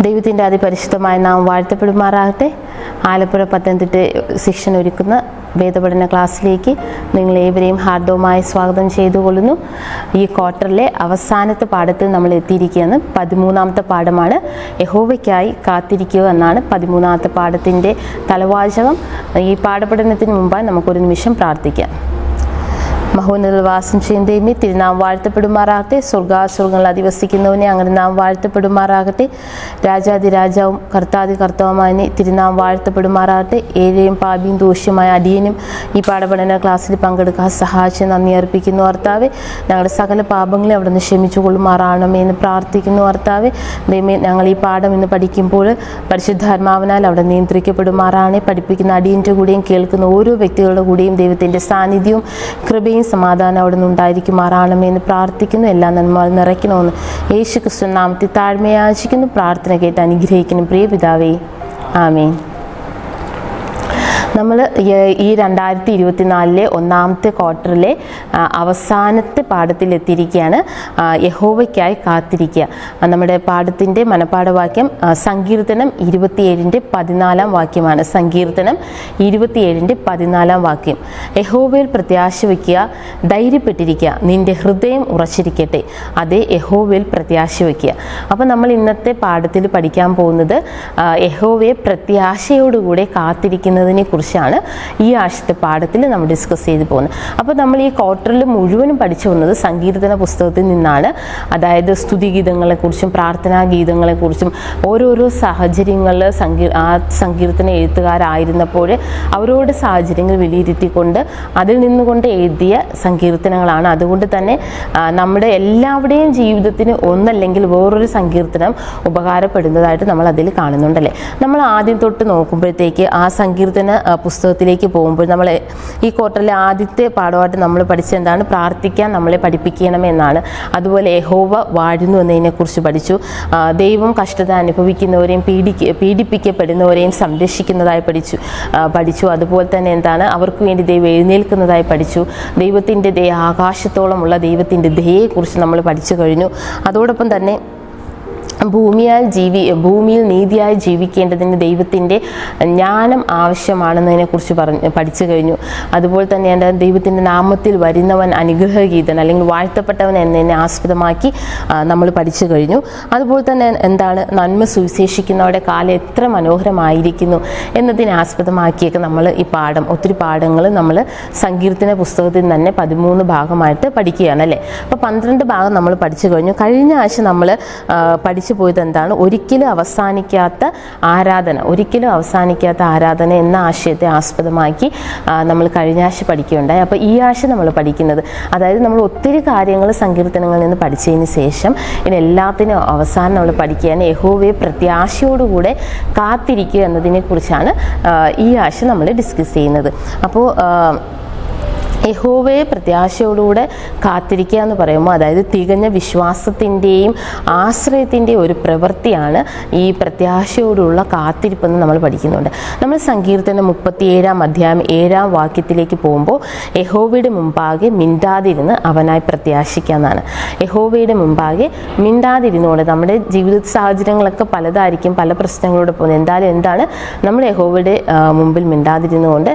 ദൈവത്തിൻ്റെ അതിപരിശുദ്ധമായ നാം വാഴ്ത്തപ്പെടുമാറാകട്ടെ. ആലപ്പുഴ പത്തനംതിട്ട സെക്ഷൻ ഒരുക്കുന്ന വേദപഠന ക്ലാസ്സിലേക്ക് നിങ്ങളേവരെയും ഹാർദവമായി സ്വാഗതം ചെയ്തുകൊള്ളുന്നു. ഈ ക്വാർട്ടറിലെ അവസാനത്തെ പാഠത്തിൽ നമ്മൾ എത്തിയിരിക്കുകയാണ്. 13ാമത്തെ പാഠമാണ് യഹോവയ്ക്കായി കാത്തിരിക്കുക എന്നാണ് 13ാമത്തെ പാഠത്തിൻ്റെ തലവാചകം. ഈ പാഠപഠനത്തിന് മുമ്പായി നമുക്കൊരു നിമിഷം പ്രാർത്ഥിക്കാം. മഹോന്നതത്തിൽ വാസം ചെയ്യുന്ന ദൈവമേ, തിരുനാം വാഴ്ത്തപ്പെടുമാറാകട്ടെ. സ്വർഗാസുരങ്ങളിൽ അധിവസിക്കുന്നവനെ അങ്ങനെ നാം വാഴ്ത്തപ്പെടുമാറാകട്ടെ. രാജാതിരാജാവും കർത്താതി കർത്താവുമായി തിരുനാം വാഴ്ത്തപ്പെടുമാറാകട്ടെ. ഏഴയും പാപിയും ദോഷ്യമായ അടിയനും ഈ പാഠപഠന ക്ലാസ്സിൽ പങ്കെടുക്കാൻ സഹായിച്ച് നന്ദി അർപ്പിക്കുന്നു കർത്താവെ. ഞങ്ങളുടെ സകല പാപങ്ങളെ അവിടെ നിന്ന് ക്ഷമിച്ചു കൊള്ളുമാറാണമേ എന്ന് പ്രാർത്ഥിക്കുന്നു കർത്താവെ. ദൈവമേ, ഞങ്ങൾ ഈ പാഠം ഇന്ന് പഠിക്കുമ്പോൾ പരിശുദ്ധാത്മാവിനാൽ അവിടെ നിയന്ത്രിക്കപ്പെടുമാറാണ്. പഠിപ്പിക്കുന്ന അടിയൻ്റെ കൂടെയും കേൾക്കുന്ന ഓരോ വ്യക്തികളുടെ കൂടെയും ദൈവത്തിൻ്റെ സാന്നിധ്യവും കൃപയും സമാധാനം അവിടെ നിന്ന് ഉണ്ടായിരിക്കുമാറാണമേ എന്ന് പ്രാർത്ഥിക്കുന്നു. എല്ലാ നന്മകൾ നിറയ്ക്കണമെന്ന് യേശു ക്രിസ്തു നാമത്തിൽ താഴ്മയാചിക്കുന്നു. പ്രാർത്ഥന കേട്ട് അനുഗ്രഹിക്കുന്നു പ്രിയ പിതാവേ, ആമേൻ. നമ്മൾ ഈ 2024 ഒന്നാമത്തെ ക്വാർട്ടറിലെ അവസാനത്തെ പാഠത്തിലെത്തിയിരിക്കുകയാണ്. യഹോവയ്ക്കായി കാത്തിരിക്കുക. നമ്മുടെ പാഠത്തിൻ്റെ മനപ്പാഠവാക്യം സങ്കീർത്തനം 27-14 വാക്യമാണ്. സങ്കീർത്തനം 27-14 വാക്യം. യഹോവയിൽ പ്രത്യാശ വയ്ക്കുക, ധൈര്യപ്പെട്ടിരിക്കുക, നിന്റെ ഹൃദയം ഉറച്ചിരിക്കട്ടെ, അതേ യഹോവയിൽ പ്രത്യാശ വയ്ക്കുക. അപ്പോൾ നമ്മൾ ഇന്നത്തെ പാഠത്തിൽ പഠിക്കാൻ പോകുന്നത് യഹോവയെ പ്രത്യാശയോടുകൂടെ കാത്തിരിക്കുന്നതിനെ കുറിച്ചാണ് ഈ ആഴ്ചത്തെ പാഠത്തിൽ നമ്മൾ ഡിസ്കസ് ചെയ്ത് പോകുന്നത്. അപ്പോൾ നമ്മൾ ഈ ക്വാർട്ടറിൽ മുഴുവനും പഠിച്ചു വന്നത് സങ്കീർത്തന പുസ്തകത്തിൽ നിന്നാണ്. അതായത് സ്തുതിഗീതങ്ങളെക്കുറിച്ചും പ്രാർത്ഥനാ ഗീതങ്ങളെക്കുറിച്ചും ഓരോരോ സാഹചര്യങ്ങളിൽ ആ സങ്കീർത്തന എഴുത്തുകാരായിരുന്നപ്പോൾ അവരോട് സാഹചര്യങ്ങൾ വിലയിരുത്തിക്കൊണ്ട് അതിൽ നിന്നുകൊണ്ട് എഴുതിയ സങ്കീർത്തനങ്ങളാണ്. അതുകൊണ്ട് തന്നെ നമ്മുടെ എല്ലാവരുടെയും ജീവിതത്തിന് ഒന്നല്ലെങ്കിൽ വേറൊരു സങ്കീർത്തനം ഉപകാരപ്പെടുന്നതായിട്ട് നമ്മൾ അതിൽ കാണുന്നുണ്ടല്ലേ. നമ്മൾ ആദ്യം തൊട്ട് നോക്കുമ്പോഴത്തേക്ക് ആ സങ്കീർത്തന പുസ്തകത്തിലേക്ക് പോകുമ്പോൾ നമ്മൾ ഈ ക്വാർട്ടറിലെ ആദ്യത്തെ പാഠമായിട്ട് നമ്മൾ പഠിച്ചത് എന്താണ്? പ്രാർത്ഥിക്കാൻ നമ്മളെ പഠിപ്പിക്കണമെന്നാണ്. അതുപോലെ യഹോവ വാഴുന്നു എന്നതിനെക്കുറിച്ച് പഠിച്ചു. ദൈവം കഷ്ടത അനുഭവിക്കുന്നവരെയും പീഡിപ്പിക്കപ്പെടുന്നവരെയും സംരക്ഷിക്കുന്നതായി പഠിച്ചു. അതുപോലെ തന്നെ എന്താണ്? അവർക്ക് വേണ്ടി ദൈവം എഴുന്നേൽക്കുന്നതായി പഠിച്ചു. ദൈവത്തിൻ്റെ ദയ, ആകാശത്തോളമുള്ള ദൈവത്തിൻ്റെ ദയയെക്കുറിച്ച് നമ്മൾ പഠിച്ചു കഴിഞ്ഞു. അതോടൊപ്പം തന്നെ ഭൂമിയിൽ നീതിയായി ജീവിക്കേണ്ടതിന് ദൈവത്തിൻ്റെ ജ്ഞാനം ആവശ്യമാണെന്നതിനെക്കുറിച്ച് പഠിച്ചു കഴിഞ്ഞു. അതുപോലെ തന്നെ ദൈവത്തിൻ്റെ നാമത്തിൽ വരുന്നവൻ അനുഗ്രഹഗീതൻ അല്ലെങ്കിൽ വാഴ്ത്തപ്പെട്ടവൻ എന്നതിനെ ആസ്പദമാക്കി നമ്മൾ പഠിച്ചു കഴിഞ്ഞു. അതുപോലെ തന്നെ എന്താണ്? നന്മ സുവിശേഷിക്കുന്നവരുടെ കാലം എത്ര മനോഹരമായിരിക്കുന്നു എന്നതിനെ ആസ്പദമാക്കിയൊക്കെ നമ്മൾ ഈ ഒത്തിരി പാഠങ്ങൾ നമ്മൾ സങ്കീർത്തന പുസ്തകത്തിൽ തന്നെ 13 ഭാഗമായിട്ട് പഠിക്കുകയാണ് അല്ലേ. അപ്പോൾ 12 ഭാഗം നമ്മൾ പഠിച്ചു കഴിഞ്ഞു. കഴിഞ്ഞ ആഴ്ച നമ്മൾ പഠിച്ചു പോയത് എന്താണ്? ഒരിക്കലും അവസാനിക്കാത്ത ആരാധന എന്ന ആശയത്തെ ആസ്പദമാക്കി നമ്മൾ കഴിഞ്ഞ ആഴ്ച പഠിക്കുകയുണ്ടായി. അപ്പോൾ ഈ ആഴ്ച നമ്മൾ പഠിക്കുന്നത്, അതായത് നമ്മൾ ഒത്തിരി കാര്യങ്ങൾ സങ്കീർത്തനങ്ങളിൽ നിന്ന് പഠിച്ചതിന് ശേഷം ഇനി എല്ലാത്തിനും അവസാനം നമ്മൾ പഠിക്കുകയാണ് യഹോവയെ പ്രത്യാശയോടുകൂടെ കാത്തിരിക്കുക എന്നതിനെക്കുറിച്ചാണ് ഈ ആഴ്ച നമ്മൾ ഡിസ്കസ് ചെയ്യുന്നത്. അപ്പോൾ യഹോവയെ പ്രത്യാശയോടുകൂടെ കാത്തിരിക്കുക എന്ന് പറയുമ്പോൾ അതായത് തികഞ്ഞ വിശ്വാസത്തിൻ്റെയും ആശ്രയത്തിൻ്റെയും ഒരു പ്രവൃത്തിയാണ് ഈ പ്രത്യാശയോടുള്ള കാത്തിരിപ്പെന്ന് നമ്മൾ പഠിക്കുന്നുണ്ട്. നമ്മൾ സങ്കീർത്തനം 37-ാം അധ്യായം 7-ാം വാക്യത്തിലേക്ക് പോകുമ്പോൾ യഹോവയുടെ മുമ്പാകെ മിണ്ടാതിരുന്ന് അവനായി പ്രത്യാശിക്കുക എന്നാണ്. യഹോവയുടെ മുമ്പാകെ മിണ്ടാതിരുന്നോടെ നമ്മുടെ ജീവിത സാഹചര്യങ്ങളൊക്കെ പലതായിരിക്കും, പല പ്രശ്നങ്ങളോട് പോകുന്നത്. എന്തായാലും എന്താണ്? നമ്മൾ യഹോവയുടെ മുമ്പിൽ മിണ്ടാതിരുന്നുകൊണ്ട്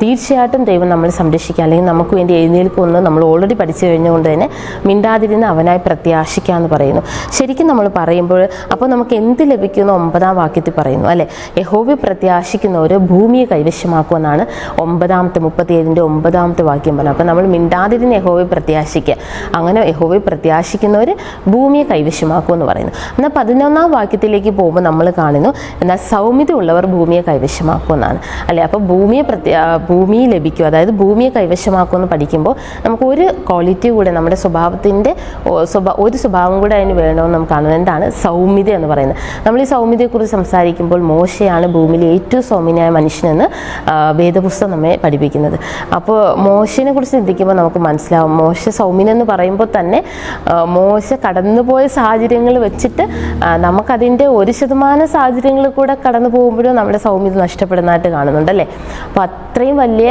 തീർച്ചയായിട്ടും ദൈവം നമ്മളെ സംരക്ഷിക്കുക, അല്ലെങ്കിൽ നമുക്ക് വേണ്ടി എഴുന്നേൽക്കുമെന്ന് നമ്മൾ ഓൾറെഡി പഠിച്ചു കഴിഞ്ഞുകൊണ്ട് തന്നെ മിണ്ടാതിരുന്ന് അവനായി പ്രത്യാശിക്കുക എന്ന് പറയുന്നു. ശരിക്കും നമ്മൾ പറയുമ്പോൾ അപ്പോൾ നമുക്ക് എന്ത് ലഭിക്കുന്നു? 9-ാം വാക്യത്തിൽ പറയുന്നു അല്ലേ. യഹോവയെ പ്രത്യാശിക്കുന്നവർ ഭൂമിയെ കൈവശമാക്കുമെന്നാണ് 37-ാമത്തെ വാക്യം പറഞ്ഞത്. അപ്പോൾ നമ്മൾ മിണ്ടാതിരുന്ന് യഹോവയെ പ്രത്യാശിക്കുക, അങ്ങനെ യഹോവയെ പ്രത്യാശിക്കുന്നവർ ഭൂമിയെ കൈവശമാക്കുമെന്ന് പറയുന്നു. എന്നാൽ 11-ാം വാക്യത്തിലേക്ക് പോകുമ്പോൾ നമ്മൾ കാണുന്നു എന്നാൽ സൗമ്യത ഉള്ളവർ ഭൂമിയെ കൈവശമാക്കുമെന്നാണ് അല്ലേ. അപ്പോൾ ഭൂമിയെ ലഭിക്കും, അതായത് ഭൂമിയെ കൈവശമാക്കുമെന്ന് പഠിക്കുമ്പോൾ നമുക്ക് ഒരു ക്വാളിറ്റി കൂടെ നമ്മുടെ സ്വഭാവത്തിൻ്റെ ഒരു സ്വഭാവം കൂടെ അതിന് വേണമെന്ന് നമുക്ക് കാണുന്നത്. എന്താണ്? സൗമ്യത എന്ന് പറയുന്നത്. നമ്മൾ ഈ സൗമ്യതയെക്കുറിച്ച് സംസാരിക്കുമ്പോൾ മോശയാണ് ഭൂമിയിലെ ഏറ്റവും സൗമ്യനായ മനുഷ്യനെന്ന് വേദപുസ്തകം നമ്മെ പഠിപ്പിക്കുന്നത്. അപ്പോൾ മോശനെ കുറിച്ച് ചിന്തിക്കുമ്പോൾ നമുക്ക് മനസ്സിലാവും മോശ സൗമ്യനെന്ന് പറയുമ്പോൾ തന്നെ മോശ കടന്നുപോയ സാഹചര്യങ്ങൾ വെച്ചിട്ട് നമുക്കതിൻ്റെ 1% സാഹചര്യങ്ങളിൽ കൂടെ കടന്നു പോകുമ്പോഴും നമ്മുടെ സൗമ്യത നഷ്ടപ്പെടുന്നതായിട്ട് കാണുന്നുണ്ടല്ലേ. അപ്പോൾ അത്രയും വലിയ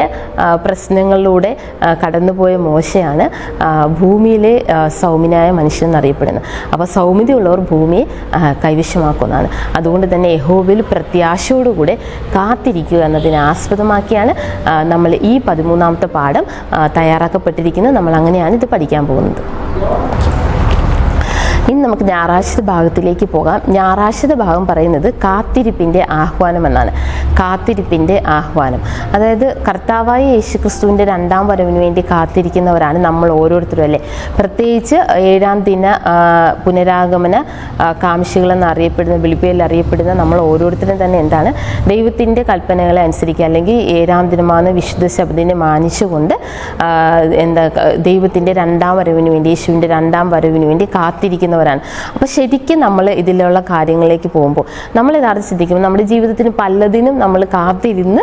പ്രശ്നങ്ങളിലൂടെ പാതയിലൂടെ കടന്നുപോയ മോശയാണ് ഭൂമിയിലെ സൗമ്യനായ മനുഷ്യൻ എന്നറിയപ്പെടുന്നത്. അപ്പോൾ സൗമ്യതയുള്ളവർ ഭൂമിയെ കൈവശമാക്കുന്നതാണ്. അതുകൊണ്ട് തന്നെ യഹോവയിൽ പ്രത്യാശയോടുകൂടെ കാത്തിരിക്കുക എന്നതിനെ ആസ്പദമാക്കിയാണ് നമ്മൾ ഈ 13ാമത്തെ പാഠം തയ്യാറാക്കപ്പെട്ടിരിക്കുന്നത്. നമ്മൾ അങ്ങനെയാണ് ഇത് പഠിക്കാൻ പോകുന്നത്. ഇനി നമുക്ക് ഞായറാഴ്ച ഭാഗത്തിലേക്ക് പോകാം. ഞായറാഴ്ച ഭാഗം പറയുന്നത് കാത്തിരിപ്പിൻ്റെ ആഹ്വാനം എന്നാണ്. കാത്തിരിപ്പിൻ്റെ ആഹ്വാനം, അതായത് കർത്താവായ യേശുക്രിസ്തുവിൻ്റെ 2ാം വരവിന് വേണ്ടി കാത്തിരിക്കുന്നവരാണ് നമ്മൾ ഓരോരുത്തരും അല്ലേ. പ്രത്യേകിച്ച് 7ാം ദിന പുനരാഗമന കാംക്ഷികളെന്ന് അറിയപ്പെടുന്ന, വിളിപ്പേരിൽ അറിയപ്പെടുന്ന നമ്മൾ ഓരോരുത്തരും തന്നെ എന്താണ്, ദൈവത്തിൻ്റെ കൽപ്പനകളെ അനുസരിക്കുക, അല്ലെങ്കിൽ 7ാം ദിനമാണ് വിശുദ്ധ ശബ്ദത്തിനെ മാനിച്ചുകൊണ്ട് ദൈവത്തിൻ്റെ 2ാം വരവിന് വേണ്ടി, യേശുവിൻ്റെ 2ാം വരവിന് വേണ്ടി കാത്തിരിക്കുന്നവരാണ്. അപ്പോൾ ശരിക്കും നമ്മൾ ഇതിലുള്ള കാര്യങ്ങളിലേക്ക് പോകുമ്പോൾ നമ്മൾ യഥാർത്ഥം ശ്രദ്ധിക്കുമ്പോൾ നമ്മുടെ ജീവിതത്തിന് പലതിനും നമ്മൾ കാത്തിരുന്ന്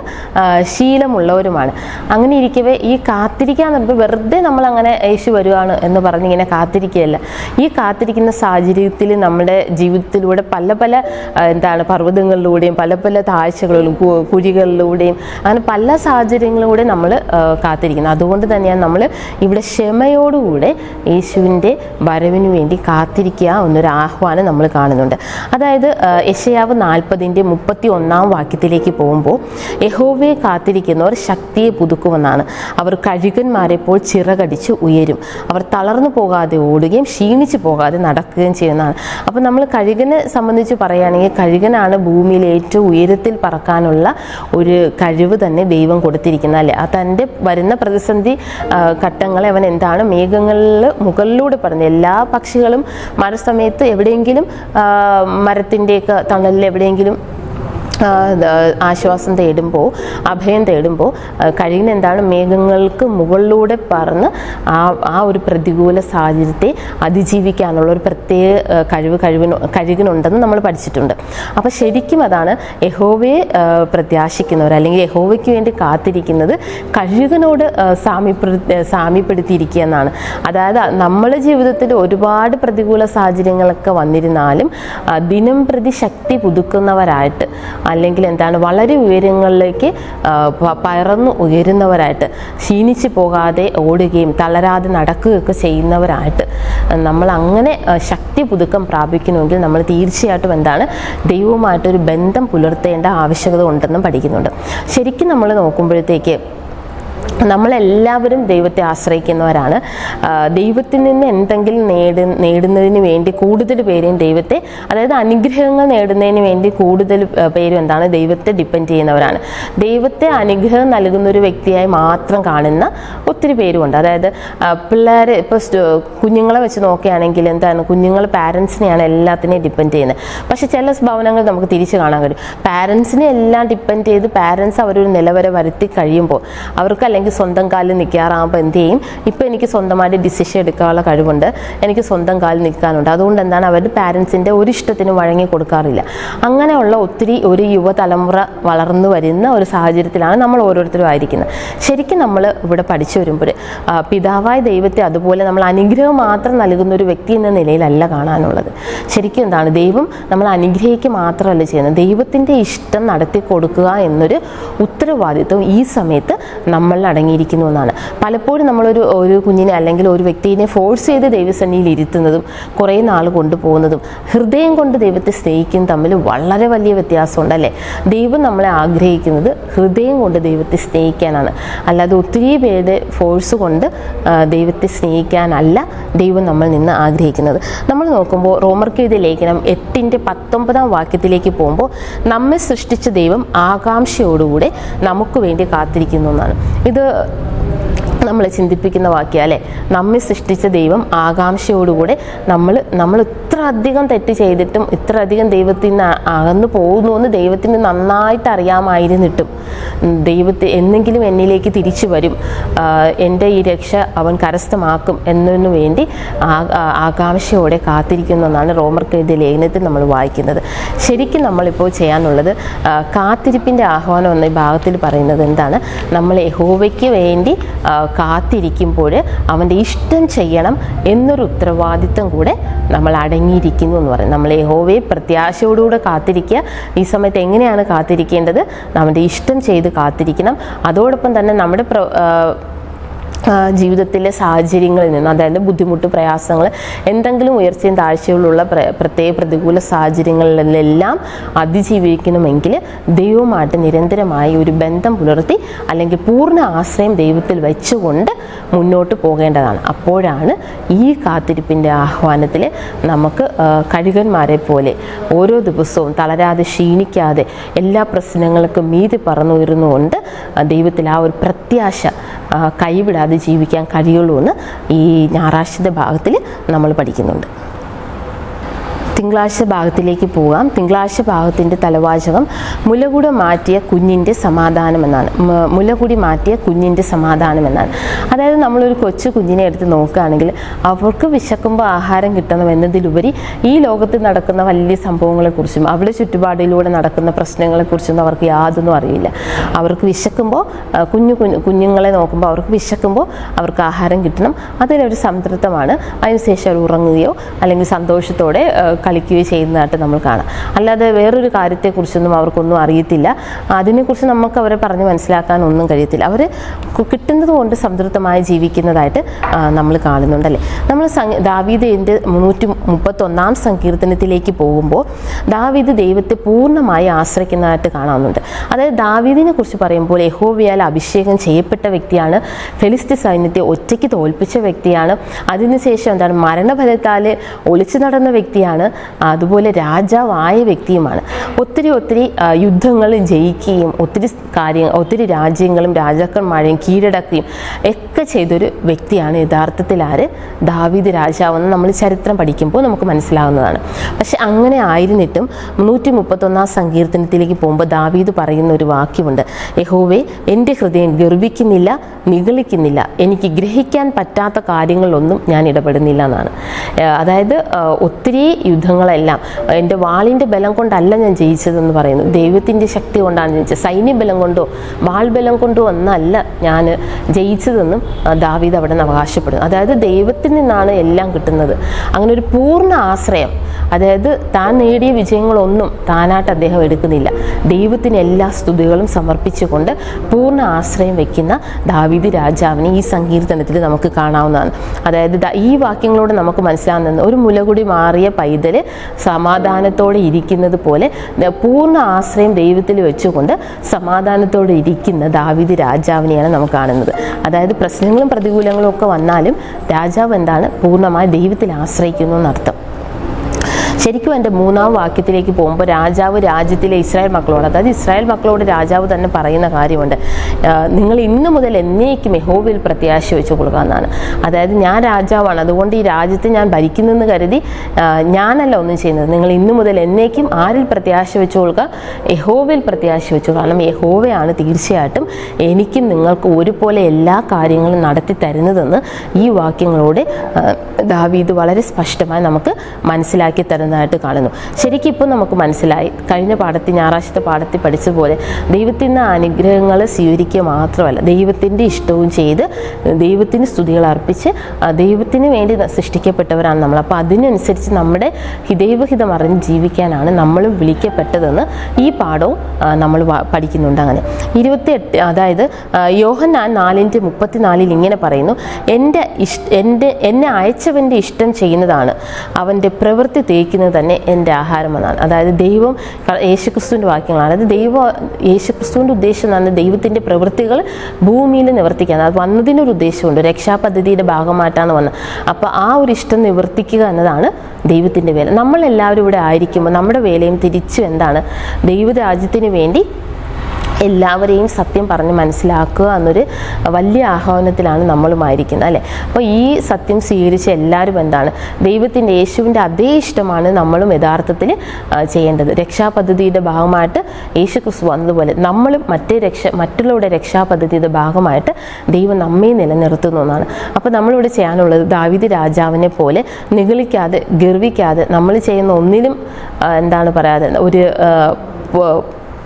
ശീലമുള്ളവരുമാണ്. അങ്ങനെ ഇരിക്കവേ ഈ കാത്തിരിക്കാൻ പറയുമ്പോൾ വെറുതെ നമ്മൾ അങ്ങനെ യേശു വരുവാണ് എന്ന് പറഞ്ഞ് ഇങ്ങനെ കാത്തിരിക്കുകയല്ല. ഈ കാത്തിരിക്കുന്ന സാഹചര്യത്തിൽ നമ്മുടെ ജീവിതത്തിലൂടെ പല പല പർവ്വതങ്ങളിലൂടെയും പല പല താഴ്ചകളിലും കുഴികളിലൂടെയും അങ്ങനെ പല സാഹചര്യങ്ങളിലൂടെ നമ്മൾ കാത്തിരിക്കുന്നു. അതുകൊണ്ട് തന്നെയാണ് നമ്മൾ ഇവിടെ ക്ഷമയോടുകൂടെ യേശുവിൻ്റെ വരവിന് വേണ്ടി കാത്തിരിക്കുക എന്നൊരു ആഹ്വാനം നമ്മൾ കാണുന്നുണ്ട്. അതായത് യെശയ്യാവ് 40:31 വാക്യത്തിലേക്ക് പോകുമ്പോൾ യഹോവയെ കാത്തിരിക്കുന്നവർ ശക്തിയെ പുതുക്കുമെന്നാണ്. അവർ കഴുകന്മാരെ പോൽ ചിറകടിച്ച് ഉയരും. അവർ തളർന്നു പോകാതെ ഓടുകയും ക്ഷീണിച്ചു പോകാതെ നടക്കുകയും ചെയ്യുന്നതാണ്. അപ്പോൾ നമ്മൾ കഴുകനെ സംബന്ധിച്ച് പറയുകയാണെങ്കിൽ കഴുകനാണ് ഭൂമിയിൽ ഏറ്റവും ഉയരത്തിൽ പറക്കാനുള്ള ഒരു കഴിവ് തന്നെ ദൈവം കൊടുത്തിരിക്കുന്നത് അല്ലേ. തൻ്റെ വരുന്ന പ്രതിസന്ധി ഘട്ടങ്ങളെ അവൻ മേഘങ്ങളിൽ മുകളിലൂടെ പറഞ്ഞ് എല്ലാ പക്ഷികളും മഴസമയത്ത് എവിടെയെങ്കിലും മരത്തിൻ്റെയൊക്കെ തണലിൽ എവിടെയെങ്കിലും ആശ്വാസം തേടുമ്പോൾ, അഭയം തേടുമ്പോൾ കഴുകൻ മേഘങ്ങൾക്ക് മുകളിലൂടെ പറന്ന് ആ ഒരു പ്രതികൂല സാഹചര്യത്തെ അതിജീവിക്കാനുള്ള ഒരു പ്രത്യേക കഴുകനുണ്ടെന്ന് നമ്മൾ പഠിച്ചിട്ടുണ്ട്. അപ്പോൾ ശരിക്കും അതാണ് യഹോവയെ പ്രത്യാശിക്കുന്നവർ അല്ലെങ്കിൽ യഹോവയ്ക്ക് വേണ്ടി കാത്തിരിക്കുന്നത് കഴുകനോട് സാമ്യപ്പെടുത്തിയിരിക്കുക എന്നാണ്. അതായത് നമ്മുടെ ജീവിതത്തിൽ ഒരുപാട് പ്രതികൂല സാഹചര്യങ്ങളൊക്കെ വന്നിരുന്നാലും ദിനം പ്രതി ശക്തി പുതുക്കുന്നവരായിട്ട്, അല്ലെങ്കിൽ വളരെ ഉയരങ്ങളിലേക്ക് പറന്ന് ഉയരുന്നവരായിട്ട്, ക്ഷീണിച്ചു പോകാതെ ഓടുകയും തളരാതെ നടക്കുകയൊക്കെ ചെയ്യുന്നവരായിട്ട് നമ്മൾ അങ്ങനെ ശക്തി പുതുക്കം പ്രാപിക്കണമെങ്കിൽ നമ്മൾ തീർച്ചയായിട്ടും ദൈവവുമായിട്ടൊരു ബന്ധം പുലർത്തേണ്ട ആവശ്യകത ഉണ്ടെന്നും പഠിക്കുന്നുണ്ട്. ശരിക്കും നമ്മൾ നോക്കുമ്പോഴത്തേക്ക് നമ്മളെല്ലാവരും ദൈവത്തെ ആശ്രയിക്കുന്നവരാണ്. ദൈവത്തിൽ നിന്ന് എന്തെങ്കിലും നേടുന്നതിന് വേണ്ടി കൂടുതൽ പേരെയും ദൈവത്തെ, അതായത് അനുഗ്രഹങ്ങൾ നേടുന്നതിന് വേണ്ടി കൂടുതൽ പേരും ദൈവത്തെ ഡിപ്പെൻഡ് ചെയ്യുന്നവരാണ്. ദൈവത്തെ അനുഗ്രഹം നൽകുന്ന ഒരു വ്യക്തിയായി മാത്രം കാണുന്ന ഒത്തിരി പേരുമുണ്ട്. അതായത് പിള്ളേരെ ഇപ്പോൾ കുഞ്ഞുങ്ങളെ വെച്ച് നോക്കുകയാണെങ്കിൽ കുഞ്ഞുങ്ങൾ പാരൻസിനെയാണ് എല്ലാത്തിനെയും ഡിപ്പെൻഡ് ചെയ്യുന്നത്. പക്ഷേ ചില ഭവനങ്ങൾ നമുക്ക് തിരിച്ച് കാണാൻ കഴിയും. പാരൻസിനെ എല്ലാം ഡിപ്പെൻഡ് ചെയ്ത് പാരൻസ് അവരൊരു നിലവരെ വരുത്തി കഴിയുമ്പോൾ അവർക്ക് അല്ലെങ്കിൽ സ്വന്തം കാലിൽ നിൽക്കാറാകുമ്പോൾ എന്ത് ചെയ്യും, ഇപ്പോൾ എനിക്ക് സ്വന്തമായിട്ട് ഡിസിഷൻ എടുക്കാനുള്ള കഴിവുണ്ട്, എനിക്ക് സ്വന്തം കാലിൽ നിൽക്കാനുണ്ട്, അതുകൊണ്ട് അവരുടെ പാരൻസിൻ്റെ ഒരു ഇഷ്ടത്തിന് വഴങ്ങി കൊടുക്കാറില്ല. അങ്ങനെയുള്ള ഒത്തിരി ഒരു യുവതലമുറ വളർന്നു വരുന്ന ഒരു സാഹചര്യത്തിലാണ് നമ്മൾ ഓരോരുത്തരും ആയിരിക്കുന്നത്. ശരിക്കും നമ്മൾ ഇവിടെ പഠിച്ചു വരുമ്പോൾ പിതാവായ ദൈവത്തെ അതുപോലെ നമ്മൾ അനുഗ്രഹം മാത്രം നൽകുന്ന ഒരു വ്യക്തി എന്ന നിലയിലല്ല കാണാനുള്ളത്. ശരിക്കും ദൈവം നമ്മൾ അനുഗ്രഹിക്കുക മാത്രമല്ല ചെയ്യുന്നത്, ദൈവത്തിൻ്റെ ഇഷ്ടം നടത്തി കൊടുക്കുക എന്നൊരു ഉത്തരവാദിത്വം ഈ സമയത്ത് നമ്മൾ അടങ്ങിയിരിക്കുന്നു എന്നാണ്. പലപ്പോഴും നമ്മളൊരു കുഞ്ഞിനെ അല്ലെങ്കിൽ ഒരു വ്യക്തിയെ ഫോഴ്സ് ചെയ്ത് ദൈവസന്നിധിയിൽ ഇരുത്തുന്നതും കുറേ നാൾ കൊണ്ടുപോകുന്നതും ഹൃദയം കൊണ്ട് ദൈവത്തെ സ്നേഹിക്കുന്നതും തമ്മിൽ വളരെ വലിയ വ്യത്യാസമുണ്ടല്ലേ. ദൈവം നമ്മളെ ആഗ്രഹിക്കുന്നത് ഹൃദയം കൊണ്ട് ദൈവത്തെ സ്നേഹിക്കാനാണ്, അല്ലാതെ ഒത്തിരി പേരുടെ ഫോഴ്സ് കൊണ്ട് ദൈവത്തെ സ്നേഹിക്കാനല്ല ദൈവം നമ്മൾ നിന്ന് ആഗ്രഹിക്കുന്നത്. നമ്മൾ നോക്കുമ്പോൾ റോമർക്കെഴുതിയ ലേഖനം 8:19 വാക്യത്തിലേക്ക് പോകുമ്പോൾ നമ്മെ സൃഷ്ടിച്ച ദൈവം ആകാംക്ഷയോടുകൂടെ നമുക്ക് വേണ്ടി കാത്തിരിക്കുന്നു എന്നാണ്. ഇത് നമ്മളെ ചിന്തിപ്പിക്കുന്ന വാക്യം അല്ലേ. നമ്മെ സൃഷ്ടിച്ച ദൈവം ആകാംക്ഷയോടുകൂടെ നമ്മൾ ഇത്ര അധികം തെറ്റ് ചെയ്തിട്ടും ഇത്ര അധികം ദൈവത്തിൽ നിന്ന് അകന്നു പോകുന്നു എന്ന് ദൈവത്തിന് നന്നായിട്ട് അറിയാമായിരുന്നിട്ടും ദൈവത്തെ എന്നെങ്കിലും എന്നിലേക്ക് തിരിച്ചു വരും, എൻ്റെ ഈ രക്ഷ അവൻ കരസ്ഥമാക്കും എന്നതിനു വേണ്ടി ആകാംക്ഷയോടെ കാത്തിരിക്കുന്നു എന്നാണ് റോമർക്കെഴുതിയ ലേഖനത്തിൽ നമ്മൾ വായിക്കുന്നത്. ശരിക്കും നമ്മളിപ്പോൾ ചെയ്യാനുള്ളത് കാത്തിരിപ്പിൻ്റെ ആഹ്വാനം എന്ന ഭാഗത്തിൽ പറയുന്നത് നമ്മൾ യഹോവയ്ക്ക് വേണ്ടി കാത്തിരിക്കുമ്പോൾ അവൻ്റെ ഇഷ്ടം ചെയ്യണം എന്നൊരു ഉത്തരവാദിത്വം കൂടെ നമ്മൾ അടങ്ങിയിരിക്കുന്നു എന്ന് പറയും. നമ്മൾ യഹോവയെ പ്രത്യാശയോടുകൂടെ കാത്തിരിക്കുക. ഈ സമയത്ത് എങ്ങനെയാണ് കാത്തിരിക്കേണ്ടത്? നമ്മുടെ ഇഷ്ടം ചെയ്ത് കാത്തിരിക്കണം. അതോടൊപ്പം തന്നെ നമ്മുടെ ജീവിതത്തിലെ സാഹചര്യങ്ങളിൽ നിന്ന്, അതായത് ബുദ്ധിമുട്ട്, പ്രയാസങ്ങൾ, എന്തെങ്കിലും ഉയർച്ചയും താഴ്ചകളുള്ള പ്രത്യേക പ്രതികൂല സാഹചര്യങ്ങളിലെല്ലാം അതിജീവിക്കണമെങ്കിൽ ദൈവവുമായിട്ട് നിരന്തരമായി ഒരു ബന്ധം പുലർത്തി അല്ലെങ്കിൽ പൂർണ്ണ ആശ്രയം ദൈവത്തിൽ വെച്ചുകൊണ്ട് മുന്നോട്ട് പോകേണ്ടതാണ്. അപ്പോഴാണ് ഈ കാത്തിരിപ്പിൻ്റെ ആഹ്വാനത്തിൽ നമുക്ക് കഴുകന്മാരെ പോലെ ഓരോ ദിവസവും തളരാതെ ക്ഷീണിക്കാതെ എല്ലാ പ്രശ്നങ്ങൾക്കും മീതി പറന്നുയർന്നുകൊണ്ട് ദൈവത്തിൽ ആ ഒരു പ്രത്യാശ കൈവിടാതെ ജീവിക്കാൻ കഴിയുള്ളൂ എന്ന് ഈ ഞായറാഴ്ചത്തെ ഭാഗത്തിൽ നമ്മൾ പഠിക്കുന്നുണ്ട്. തിങ്കളാഴ്ച ഭാഗത്തിലേക്ക് പോകാം. തിങ്കളാഴ്ച ഭാഗത്തിൻ്റെ തലവാചകം മുലകുടി മാറ്റിയ കുഞ്ഞിൻ്റെ സമാധാനം എന്നാണ്. മുലകുടി മാറ്റിയ കുഞ്ഞിൻ്റെ സമാധാനം എന്നാണ്. അതായത് നമ്മളൊരു കൊച്ചു കുഞ്ഞിനെ എടുത്ത് നോക്കുകയാണെങ്കിൽ അവർക്ക് വിശക്കുമ്പോൾ ആഹാരം കിട്ടണം എന്നതിലുപരി ഈ ലോകത്ത് നടക്കുന്ന വലിയ സംഭവങ്ങളെക്കുറിച്ചും അവരുടെ ചുറ്റുപാടിലൂടെ നടക്കുന്ന പ്രശ്നങ്ങളെക്കുറിച്ചൊന്നും അവർക്ക് യാതൊന്നും അറിയില്ല. അവർക്ക് വിശക്കുമ്പോൾ കുഞ്ഞുങ്ങളെ നോക്കുമ്പോൾ അവർക്ക് വിശക്കുമ്പോൾ അവർക്ക് ആഹാരം കിട്ടണം, അതിലൊരു സംതൃപ്തമാണ്. അതിനുശേഷം അവർ ഉറങ്ങുകയോ അല്ലെങ്കിൽ സന്തോഷത്തോടെ കളിക്കുകയോ ചെയ്യുന്നതായിട്ട് നമ്മൾ കാണാം. അല്ലാതെ വേറൊരു കാര്യത്തെക്കുറിച്ചൊന്നും അവർക്കൊന്നും അറിയത്തില്ല. അതിനെക്കുറിച്ച് നമുക്ക് അവരെ പറഞ്ഞ് മനസ്സിലാക്കാനൊന്നും കഴിയത്തില്ല. അവർ കിട്ടുന്നത് കൊണ്ട് സംതൃപ്തമായി ജീവിക്കുന്നതായിട്ട് നമ്മൾ കാണുന്നുണ്ടല്ലേ. നമ്മൾ ദാവീദിൻ്റെ 131 സങ്കീർത്തനത്തിലേക്ക് പോകുമ്പോൾ ദാവീദ് ദൈവത്തെ പൂർണ്ണമായി ആശ്രയിക്കുന്നതായിട്ട് കാണാവുന്നുണ്ട്. അതായത് ദാവീദിനെ കുറിച്ച് പറയുമ്പോൾ യഹോവയാൽ അഭിഷേകം ചെയ്യപ്പെട്ട വ്യക്തിയാണ്, ഫെലിസ്ത്യ സൈന്യത്തെ ഒറ്റയ്ക്ക് തോൽപ്പിച്ച വ്യക്തിയാണ്, അതിനുശേഷം എന്താണ് മരണഫലത്താൽ ഒളിച്ചു നടന്ന വ്യക്തിയാണ്, അതുപോലെ രാജാവായ വ്യക്തിയുമാണ്. ഒത്തിരി യുദ്ധങ്ങൾ ജയിക്കുകയും ഒത്തിരി രാജ്യങ്ങളും രാജാക്കന്മാരെയും കീഴടക്കുകയും ഒക്കെ ചെയ്തൊരു വ്യക്തിയാണ് യഥാർത്ഥത്തിൽ ആര്? ദാവീദ് രാജാവെന്ന് നമ്മൾ ചരിത്രം പഠിക്കുമ്പോൾ നമുക്ക് മനസ്സിലാവുന്നതാണ്. പക്ഷെ അങ്ങനെ ആയിരുന്നിട്ടും 131 സങ്കീർത്തനത്തിലേക്ക് പോകുമ്പോൾ ദാവീദ് പറയുന്ന ഒരു വാക്യമുണ്ട്: യഹോവേ, എൻ്റെ ഹൃദയം ഗർവിക്കുന്നില്ല, നിഗളിക്കുന്നില്ല, എനിക്ക് ഗ്രഹിക്കാൻ പറ്റാത്ത കാര്യങ്ങളിലൊന്നും ഞാൻ ഇടപെടുന്നില്ല എന്നാണ്. അതായത് ഒത്തിരി യുദ്ധങ്ങളെല്ലാം എൻ്റെ വാളിൻ്റെ ബലം കൊണ്ടല്ല ഞാൻ ജയിച്ചതെന്ന് പറയുന്നു. ദൈവത്തിൻ്റെ ശക്തി കൊണ്ടാണ് ജയിച്ചത്. സൈന്യബലം കൊണ്ടോ വാൾ ബലം കൊണ്ടോ ഒന്നല്ല ഞാൻ ജയിച്ചതെന്നും ദാവീദ് അവിടെ നിന്ന് അവകാശപ്പെടുന്നു. അതായത് ദൈവത്തിൽ നിന്നാണ് എല്ലാം കിട്ടുന്നത്. അങ്ങനെ ഒരു പൂർണ്ണ ആശ്രയം, അതായത് താൻ നേടിയ വിജയങ്ങളൊന്നും താനായിട്ട് അദ്ദേഹം എടുക്കുന്നില്ല. ദൈവത്തിന് എല്ലാ സ്തുതികളും സമർപ്പിച്ചുകൊണ്ട് പൂർണ്ണ ആശ്രയം വയ്ക്കുന്ന ദാവീദ് രാജാവിനെ ഈ സങ്കീർത്തനത്തിൽ നമുക്ക് കാണാവുന്നതാണ്. അതായത് ഈ വാക്യങ്ങളോട് നമുക്ക് മനസ്സിലാവുന്നത് ഒരു മുലകുടി മാറിയ പൈതൽ സമാധാനത്തോടെ ഇരിക്കുന്നത് പോലെ പൂർണ്ണ ആശ്രയം ദൈവത്തിൽ വെച്ചുകൊണ്ട് സമാധാനത്തോടെ ഇരിക്കുന്ന ദാവീദ് രാജാവിനെയാണ് നമുക്ക് കാണുന്നത്. അതായത് പ്രശ്നങ്ങളും പ്രതികൂലങ്ങളും ഒക്കെ വന്നാലും രാജാവ് എന്താണ്? പൂർണ്ണമായി ദൈവത്തിൽ ആശ്രയിക്കുന്നു എന്നർത്ഥം. ശരിക്കും എൻ്റെ 3-ാം വാക്യത്തിലേക്ക് പോകുമ്പോൾ രാജാവ് രാജ്യത്തിലെ ഇസ്രായേൽ മക്കളോട്, അതായത് ഇസ്രായേൽ മക്കളോട് രാജാവ് തന്നെ പറയുന്ന കാര്യമുണ്ട്: നിങ്ങൾ ഇന്നു മുതൽ എന്നേക്കും യഹോവയിൽ പ്രത്യാശ വെച്ച് കൊടുക്കുക എന്നാണ്. അതായത് ഞാൻ രാജാവാണ്, അതുകൊണ്ട് ഈ രാജ്യത്തെ ഞാൻ ഭരിക്കുന്നെന്ന് കരുതി ഞാനല്ല ഒന്നും ചെയ്യുന്നത്. നിങ്ങൾ ഇന്നു മുതൽ എന്നേക്കും ആരിൽ പ്രത്യാശ വെച്ച് കൊടുക്കുക? യഹോവയിൽ പ്രത്യാശ വെച്ചു. കാരണം യഹോവയാണ് തീർച്ചയായിട്ടും എനിക്കും നിങ്ങൾക്ക് ഒരുപോലെ എല്ലാ കാര്യങ്ങളും നടത്തി തരുന്നതെന്ന് ഈ വാക്യങ്ങളോട് ദാവീദ് വളരെ സ്പഷ്ടമായി നമുക്ക് മനസ്സിലാക്കി തരുന്നതായിട്ട് കാണുന്നു. ശരിക്കും ഇപ്പോൾ നമുക്ക് മനസ്സിലായി, കഴിഞ്ഞ ഞായറാഴ്ചത്തെ പാഠത്തിൽ പഠിച്ചതുപോലെ ദൈവത്തിൽ നിന്ന് അനുഗ്രഹങ്ങൾ സ്വീകരിക്കുക മാത്രമല്ല, ദൈവത്തിൻ്റെ ഇഷ്ടവും ചെയ്ത് ദൈവത്തിന് സ്തുതികൾ അർപ്പിച്ച് ദൈവത്തിന് വേണ്ടി സൃഷ്ടിക്കപ്പെട്ടവരാണ് നമ്മൾ. അപ്പോൾ അതിനനുസരിച്ച് നമ്മുടെ ദൈവഹിതം അറിഞ്ഞ് ജീവിക്കാനാണ് നമ്മളും വിളിക്കപ്പെട്ടതെന്ന് ഈ പാഠവും നമ്മൾ പഠിക്കുന്നുണ്ട്. അങ്ങനെ 28, അതായത് യോഹന്നാൻ 4:34 ഇങ്ങനെ പറയുന്നു: എന്നെ അയച്ചവൻ്റെ ഇഷ്ടം ചെയ്യുന്നതാണ് അവൻ്റെ പ്രവൃത്തി തേക്കുന്നത് തന്നെ എൻ്റെ ആഹാരമെന്നാണ്. അതായത് ദൈവം യേശുക്രിസ്തുവിൻ്റെ വാക്യങ്ങളാണ്. അതായത് യേശുക്രിസ്തുവിൻ്റെ ഉദ്ദേശം എന്ന് പറഞ്ഞാൽ ദൈവത്തിൻ്റെ പ്രവൃത്തികൾ ഭൂമിയിൽ നിവർത്തിക്കാൻ. അത് വന്നതിനൊരു ഉദ്ദേശമുണ്ട്, രക്ഷാപദ്ധതിയുടെ ഭാഗമായിട്ടാണ് വന്നത്. അപ്പോൾ ആ ഒരു ഇഷ്ടം നിവർത്തിക്കുക എന്നതാണ് ദൈവത്തിൻ്റെ വേല. നമ്മളെല്ലാവരും ഇവിടെ ആയിരിക്കുമ്പോൾ നമ്മുടെ വേലയും തിരിച്ചു എന്താണ്? ദൈവരാജ്യത്തിന് വേണ്ടി എല്ലാവരെയും സത്യം പറഞ്ഞ് മനസ്സിലാക്കുക എന്നൊരു വലിയ ആഹ്വാനത്തിലാണ് നമ്മളുമായിരിക്കുന്നത്, അല്ലേ? അപ്പോൾ ഈ സത്യം സ്വീകരിച്ച് എല്ലാവരും എന്താണ്? ദൈവത്തിൻ്റെ യേശുവിൻ്റെ അതേ ഇഷ്ടമാണ് നമ്മളും യഥാർത്ഥത്തിൽ ചെയ്യേണ്ടത്. രക്ഷാപദ്ധതിയുടെ ഭാഗമായിട്ട് യേശു ക്രിസ്തു വന്നതുപോലെ നമ്മളും മറ്റുള്ളവരുടെ രക്ഷാപദ്ധതിയുടെ ഭാഗമായിട്ട് ദൈവം നമ്മെ നിലനിർത്തുന്നു എന്നാണ്. അപ്പോൾ നമ്മളിവിടെ ചെയ്യാനുള്ളത് ദാവീദ് രാജാവിനെ പോലെ നിഗളിക്കാതെ, ഗർവിക്കാതെ, നമ്മൾ ചെയ്യുന്ന ഒന്നിലും എന്താണ് പറയാതെ ഒരു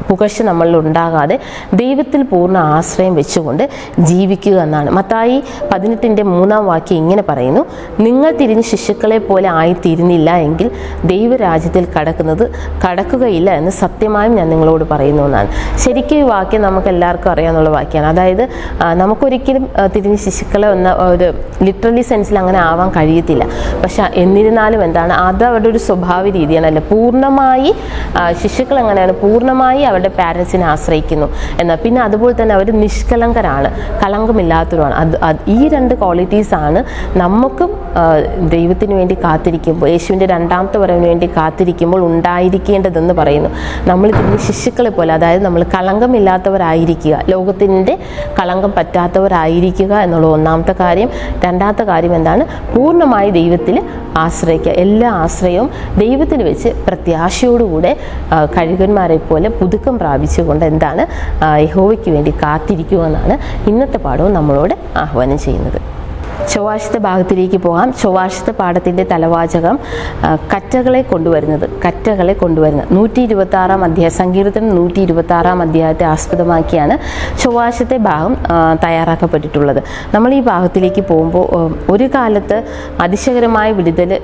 പുകഴ്ച നമ്മളിൽ ഉണ്ടാകാതെ ദൈവത്തിൽ പൂർണ്ണ ആശ്രയം വെച്ചുകൊണ്ട് ജീവിക്കുക എന്നാണ്. മത്തായി 18:3 ഇങ്ങനെ പറയുന്നു, നിങ്ങൾ തിരിഞ്ഞ് ശിശുക്കളെ പോലെ ആയിത്തീരുന്നില്ല എങ്കിൽ ദൈവരാജ്യത്തിൽ കടക്കുകയില്ല എന്ന് സത്യമായും ഞാൻ നിങ്ങളോട് പറയുന്നു എന്നാണ്. ശരിക്കും ഈ വാക്യം നമുക്ക് എല്ലാവർക്കും അറിയാവുന്ന വാക്യമാണ്. അതായത് നമുക്കൊരിക്കലും തിരിഞ്ഞ് ശിശുക്കളെ ഒരു ലിറ്ററലി സെൻസിൽ അങ്ങനെ ആവാൻ കഴിയത്തില്ല. പക്ഷെ എന്നിരുന്നാലും എന്താണ്, അത് അവരുടെ ഒരു സ്വഭാവ രീതിയാണ്. അല്ല, പൂർണ്ണമായി ശിശുക്കൾ എങ്ങനെയാണ്, പൂർണ്ണമായി അവരുടെ പാരൻസിനെ ആശ്രയിക്കുന്നു എന്നാൽ പിന്നെ അതുപോലെ തന്നെ അവർ നിഷ്കളങ്കരാണ്, കളങ്കമില്ലാത്തവരാണ്. ഈ 2 ക്വാളിറ്റീസാണ് നമുക്കും ദൈവത്തിന് വേണ്ടി കാത്തിരിക്കുമ്പോൾ, യേശുവിൻ്റെ രണ്ടാമത്തെ വരവിന് വേണ്ടി കാത്തിരിക്കുമ്പോൾ ഉണ്ടായിരിക്കേണ്ടതെന്ന് പറയുന്നു. നമ്മൾ ഇതിന് ശിശുക്കളെ പോലെ, അതായത് നമ്മൾ കളങ്കമില്ലാത്തവരായിരിക്കുക, ലോകത്തിൻ്റെ കളങ്കം പറ്റാത്തവരായിരിക്കുക എന്നുള്ള ഒന്നാമത്തെ കാര്യം. രണ്ടാമത്തെ കാര്യം എന്താണ്, പൂർണ്ണമായി ദൈവത്തിൽ ആശ്രയിക്കുക. എല്ലാ ആശ്രയവും ദൈവത്തിൽ വെച്ച് പ്രത്യാശയോടുകൂടെ കഴുകന്മാരെ പോലെ പുതുക്കം പ്രാപിച്ചുകൊണ്ട് എന്താണ്, യഹോവയ്ക്ക് വേണ്ടി കാത്തിരിക്കുക എന്നാണ് ഇന്നത്തെ പാഠവും നമ്മളോട് ആഹ്വാനം ചെയ്യുന്നത്. ചൊവ്വാഴ്ചത്തെ ഭാഗത്തിലേക്ക് പോകാം. ചൊവ്വാഴ്ചത്തെ പാഠത്തിൻ്റെ തലവാചകം കറ്റകളെ കൊണ്ടുവരുന്നത് 126 അധ്യായം, സങ്കീർത്തനം 126 അധ്യായത്തെ ആസ്പദമാക്കിയാണ് ചൊവ്വാഴ്ചത്തെ ഭാഗം തയ്യാറാക്കപ്പെട്ടിട്ടുള്ളത്. നമ്മൾ ഈ ഭാഗത്തിലേക്ക് പോകുമ്പോൾ ഒരു കാലത്ത് അതിശയകരമായ വിടുതൽ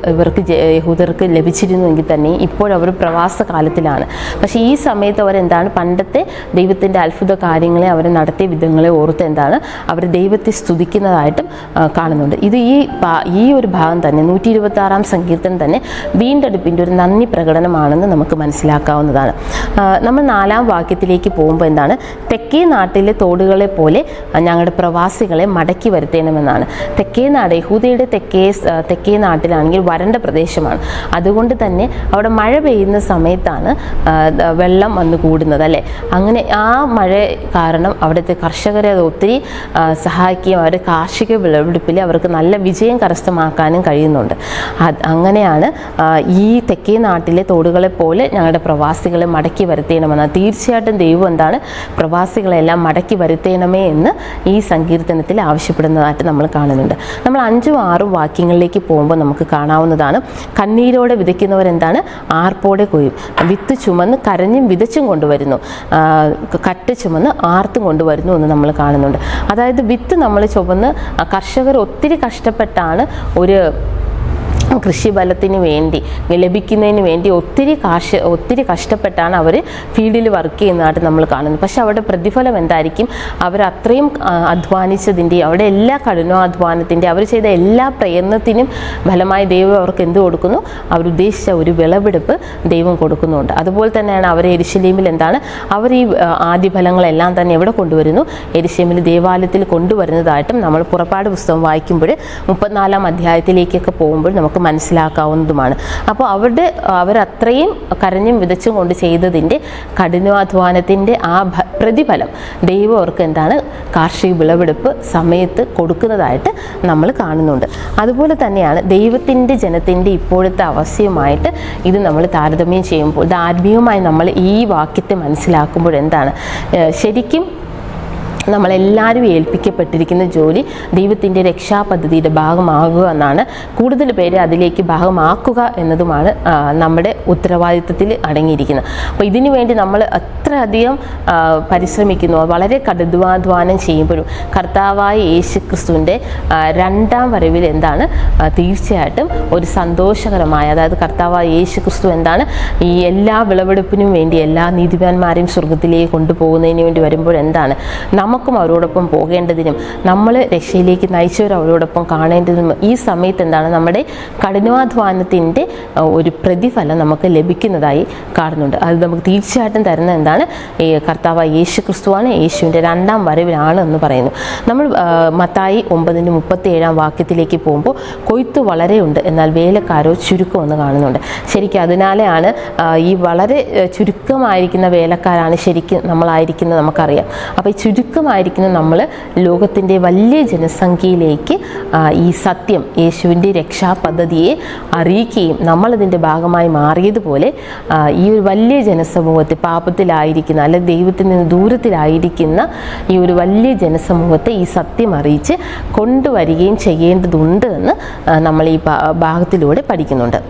യഹൂദർക്ക് ലഭിച്ചിരുന്നുവെങ്കിൽ തന്നെ ഇപ്പോഴവർ പ്രവാസ കാലത്തിലാണ്. പക്ഷേ ഈ സമയത്ത് അവരെന്താണ്, പണ്ടത്തെ ദൈവത്തിൻ്റെ അത്ഭുത കാര്യങ്ങളെ അവർ നടത്തിയ വിധങ്ങളെ ഓർത്ത് എന്താണ്, അവർ ദൈവത്തെ സ്തുതിക്കുന്നതായിട്ടും കാണുന്നുണ്ട്. ഇത് ഈ ഒരു ഭാഗം തന്നെ 126 സങ്കീർത്തനം തന്നെ വീണ്ടെടുപ്പിൻ്റെ ഒരു നന്ദി പ്രകടനമാണെന്ന് നമുക്ക് മനസ്സിലാക്കാവുന്നതാണ്. നമ്മൾ 4-ാം വാക്യത്തിലേക്ക് പോകുമ്പോൾ എന്താണ്, തെക്കേ നാട്ടിലെ തോടുകളെ പോലെ ഞങ്ങളുടെ പ്രവാസികളെ മടക്കി വരുത്തണമെന്നാണ്. തെക്കേ നാട്, യഹൂദയുടെ തെക്കേ നാട്ടിലാണെങ്കിൽ വരണ്ട പ്രദേശമാണ്. അതുകൊണ്ട് തന്നെ അവിടെ മഴ പെയ്യുന്ന സമയത്താണ് വെള്ളം വന്നു കൂടുന്നത് അല്ലേ. അങ്ങനെ ആ മഴ കാരണം അവിടുത്തെ കർഷകരെ അത് ഒത്തിരി സഹായിക്കുകയും അവരുടെ കാർഷിക വിളവെടുപ്പിൽ അവർക്ക് നല്ല വിജയം കരസ്ഥമാക്കാനും കഴിയുന്നുണ്ട്. അങ്ങനെയാണ് ഈ തെക്കേ നാട്ടിലെ തോടുകളെ പോലെ ഞങ്ങളുടെ പ്രവാസികളെ മടക്കി വരുത്തേണമെന്ന്. തീർച്ചയായിട്ടും ദൈവം എന്താണ്, പ്രവാസികളെല്ലാം മടക്കി വരുത്തേണമേ എന്ന് ഈ സങ്കീർത്തനത്തിൽ ആവശ്യപ്പെടുന്നതായിട്ട് നമ്മൾ കാണുന്നുണ്ട്. നമ്മൾ 5-6 വാക്യങ്ങളിലേക്ക് പോകുമ്പോൾ നമുക്ക് കാണാവുന്നതാണ്, കണ്ണീരോടെ വിതയ്ക്കുന്നവരെന്താണ്, ആർപ്പോടെ കൊയ്യും. വിത്ത് ചുമന്ന് കരഞ്ഞും വിതച്ചും കൊണ്ടുവരുന്നു, കട്ട് ചുമന്ന് ആർത്തും കൊണ്ടുവരുന്നു എന്ന് നമ്മൾ കാണുന്നുണ്ട്. അതായത് വിത്ത് നമ്മൾ ചുമന്ന് കർഷകർ ഒത്തിരി കഷ്ടപ്പെട്ടാണ് ഒരു കൃഷിഫലത്തിന് വേണ്ടി ലഭിക്കുന്നതിന് വേണ്ടി ഒത്തിരി കഷ്ടപ്പെട്ടാണ് അവർ ഫീൽഡിൽ വർക്ക് ചെയ്യുന്നതായിട്ട് നമ്മൾ കാണുന്നത്. പക്ഷെ അവരുടെ പ്രതിഫലം എന്തായിരിക്കും, അവർ അത്രയും അധ്വാനിച്ചതിൻ്റെ, അവിടെ എല്ലാ കഠിനാധ്വാനത്തിൻ്റെ, അവർ ചെയ്ത എല്ലാ പ്രയത്നത്തിനും ഫലമായി ദൈവം അവർക്ക് എന്ത് കൊടുക്കുന്നു, അവരുദ്ദേശിച്ച ഒരു വിളവെടുപ്പ് ദൈവം കൊടുക്കുന്നുണ്ട്. അതുപോലെ തന്നെയാണ് അവർ യെരുശലേമിൽ എന്താണ്, അവർ ഈ ആദ്യഫലങ്ങളെല്ലാം തന്നെ എവിടെ കൊണ്ടുവരുന്നു, യെരുശലേമിൽ ദേവാലയത്തിൽ കൊണ്ടുവരുന്നതായിട്ടും നമ്മൾ പുറപ്പാട് പുസ്തകം വായിക്കുമ്പോൾ 34-ാം അധ്യായത്തിലേക്കൊക്കെ പോകുമ്പോൾ നമുക്ക് മനസ്സിലാക്കാവുന്നതുമാണ്. അപ്പോൾ അവരത്രയും കരഞ്ഞും വിതച്ചും കൊണ്ട് ചെയ്തതിൻ്റെ കഠിനാധ്വാനത്തിൻ്റെ ആ പ്രതിഫലം ദൈവം അവർക്ക് എന്താണ്, കാർഷിക വിളവെടുപ്പ് സമയത്ത് കൊടുക്കുന്നതായിട്ട് നമ്മൾ കാണുന്നുണ്ട്. അതുപോലെ തന്നെയാണ് ദൈവത്തിൻ്റെ ജനത്തിൻ്റെ ഇപ്പോഴത്തെ അവസ്ഥയുമായിട്ട് ഇത് നമ്മൾ താരതമ്യം ചെയ്യുമ്പോൾ, ഇത് ആത്മീയമായി നമ്മൾ ഈ വാക്യത്തെ മനസ്സിലാക്കുമ്പോൾ എന്താണ്, ശരിക്കും നമ്മളെല്ലാവരും ഏൽപ്പിക്കപ്പെട്ടിരിക്കുന്ന ജോലി ദൈവത്തിൻ്റെ രക്ഷാപദ്ധതിയുടെ ഭാഗമാകുക എന്നാണ്. കൂടുതൽ പേരെ അതിലേക്ക് ഭാഗമാക്കുക എന്നതുമാണ് നമ്മുടെ ഉത്തരവാദിത്വത്തിൽ അടങ്ങിയിരിക്കുന്നത്. അപ്പോൾ ഇതിനു വേണ്ടി നമ്മൾ അത്രയധികം പരിശ്രമിക്കുന്നു, വളരെ കഠിനാധ്വാനം ചെയ്യുമ്പോഴും കർത്താവായ യേശു ക്രിസ്തുവിൻ്റെ 2ാം വരവിൽ എന്താണ്, തീർച്ചയായിട്ടും ഒരു സന്തോഷകരമായ, അതായത് കർത്താവായ യേശു ക്രിസ്തു എന്താണ്, ഈ എല്ലാ വിളവെടുപ്പിനും വേണ്ടി എല്ലാ നീതിമാന്മാരെയും സ്വർഗത്തിലേക്ക് കൊണ്ടുപോകുന്നതിന് വേണ്ടി വരുമ്പോൾ എന്താണ്, നമുക്കും അവരോടൊപ്പം പോകേണ്ടതിനും നമ്മൾ രക്ഷയിലേക്ക് നയിച്ചവർ അവരോടൊപ്പം കാണേണ്ടതിനും ഈ സമയത്ത് എന്താണ്, നമ്മുടെ കഠിനാധ്വാനത്തിൻ്റെ ഒരു പ്രതിഫലം നമുക്ക് ലഭിക്കുന്നതായി കാണുന്നുണ്ട്. അത് നമുക്ക് തീർച്ചയായിട്ടും തരുന്ന എന്താണ്, കർത്താവായ യേശു ക്രിസ്തുവാണ്, യേശുവിൻ്റെ 2ാം വരവിലാണ് എന്ന് പറയുന്നു. നമ്മൾ മത്തായി 9:37 വാക്യത്തിലേക്ക് പോകുമ്പോൾ കൊയ്ത്ത് വളരെയുണ്ട് എന്നാൽ വേലക്കാരോ ചുരുക്കമെന്ന് കാണുന്നുണ്ട്. ശരിക്കും അതിനാലെയാണ് ഈ വളരെ ചുരുക്കമായിരിക്കുന്ന വേലക്കാരാണ് ശരിക്കും നമ്മളായിരിക്കുന്നത് നമുക്കറിയാം. അപ്പോൾ ഈ ചുരുക്കമായിരിക്കുന്ന നമ്മൾ ലോകത്തിൻ്റെ വലിയ ജനസംഖ്യയിലേക്ക് ഈ സത്യം, യേശുവിൻ്റെ രക്ഷാപദ്ധതിയെ അറിയിക്കുകയും നമ്മളതിൻ്റെ ഭാഗമായി മാറിയതുപോലെ ഈ ഒരു വലിയ ജനസമൂഹത്തെ, പാപത്തിലായിരിക്കുന്ന അല്ലെങ്കിൽ ദൈവത്തിൽ നിന്ന് ദൂരത്തിലായിരിക്കുന്ന ഈ ഒരു വലിയ ജനസമൂഹത്തെ ഈ സത്യം അറിയിച്ച് കൊണ്ടുവരികയും ചെയ്യേണ്ടതുണ്ട് എന്ന് നമ്മൾ ഈ ഭാഗത്തിലൂടെ പഠിക്കുന്നുണ്ട്.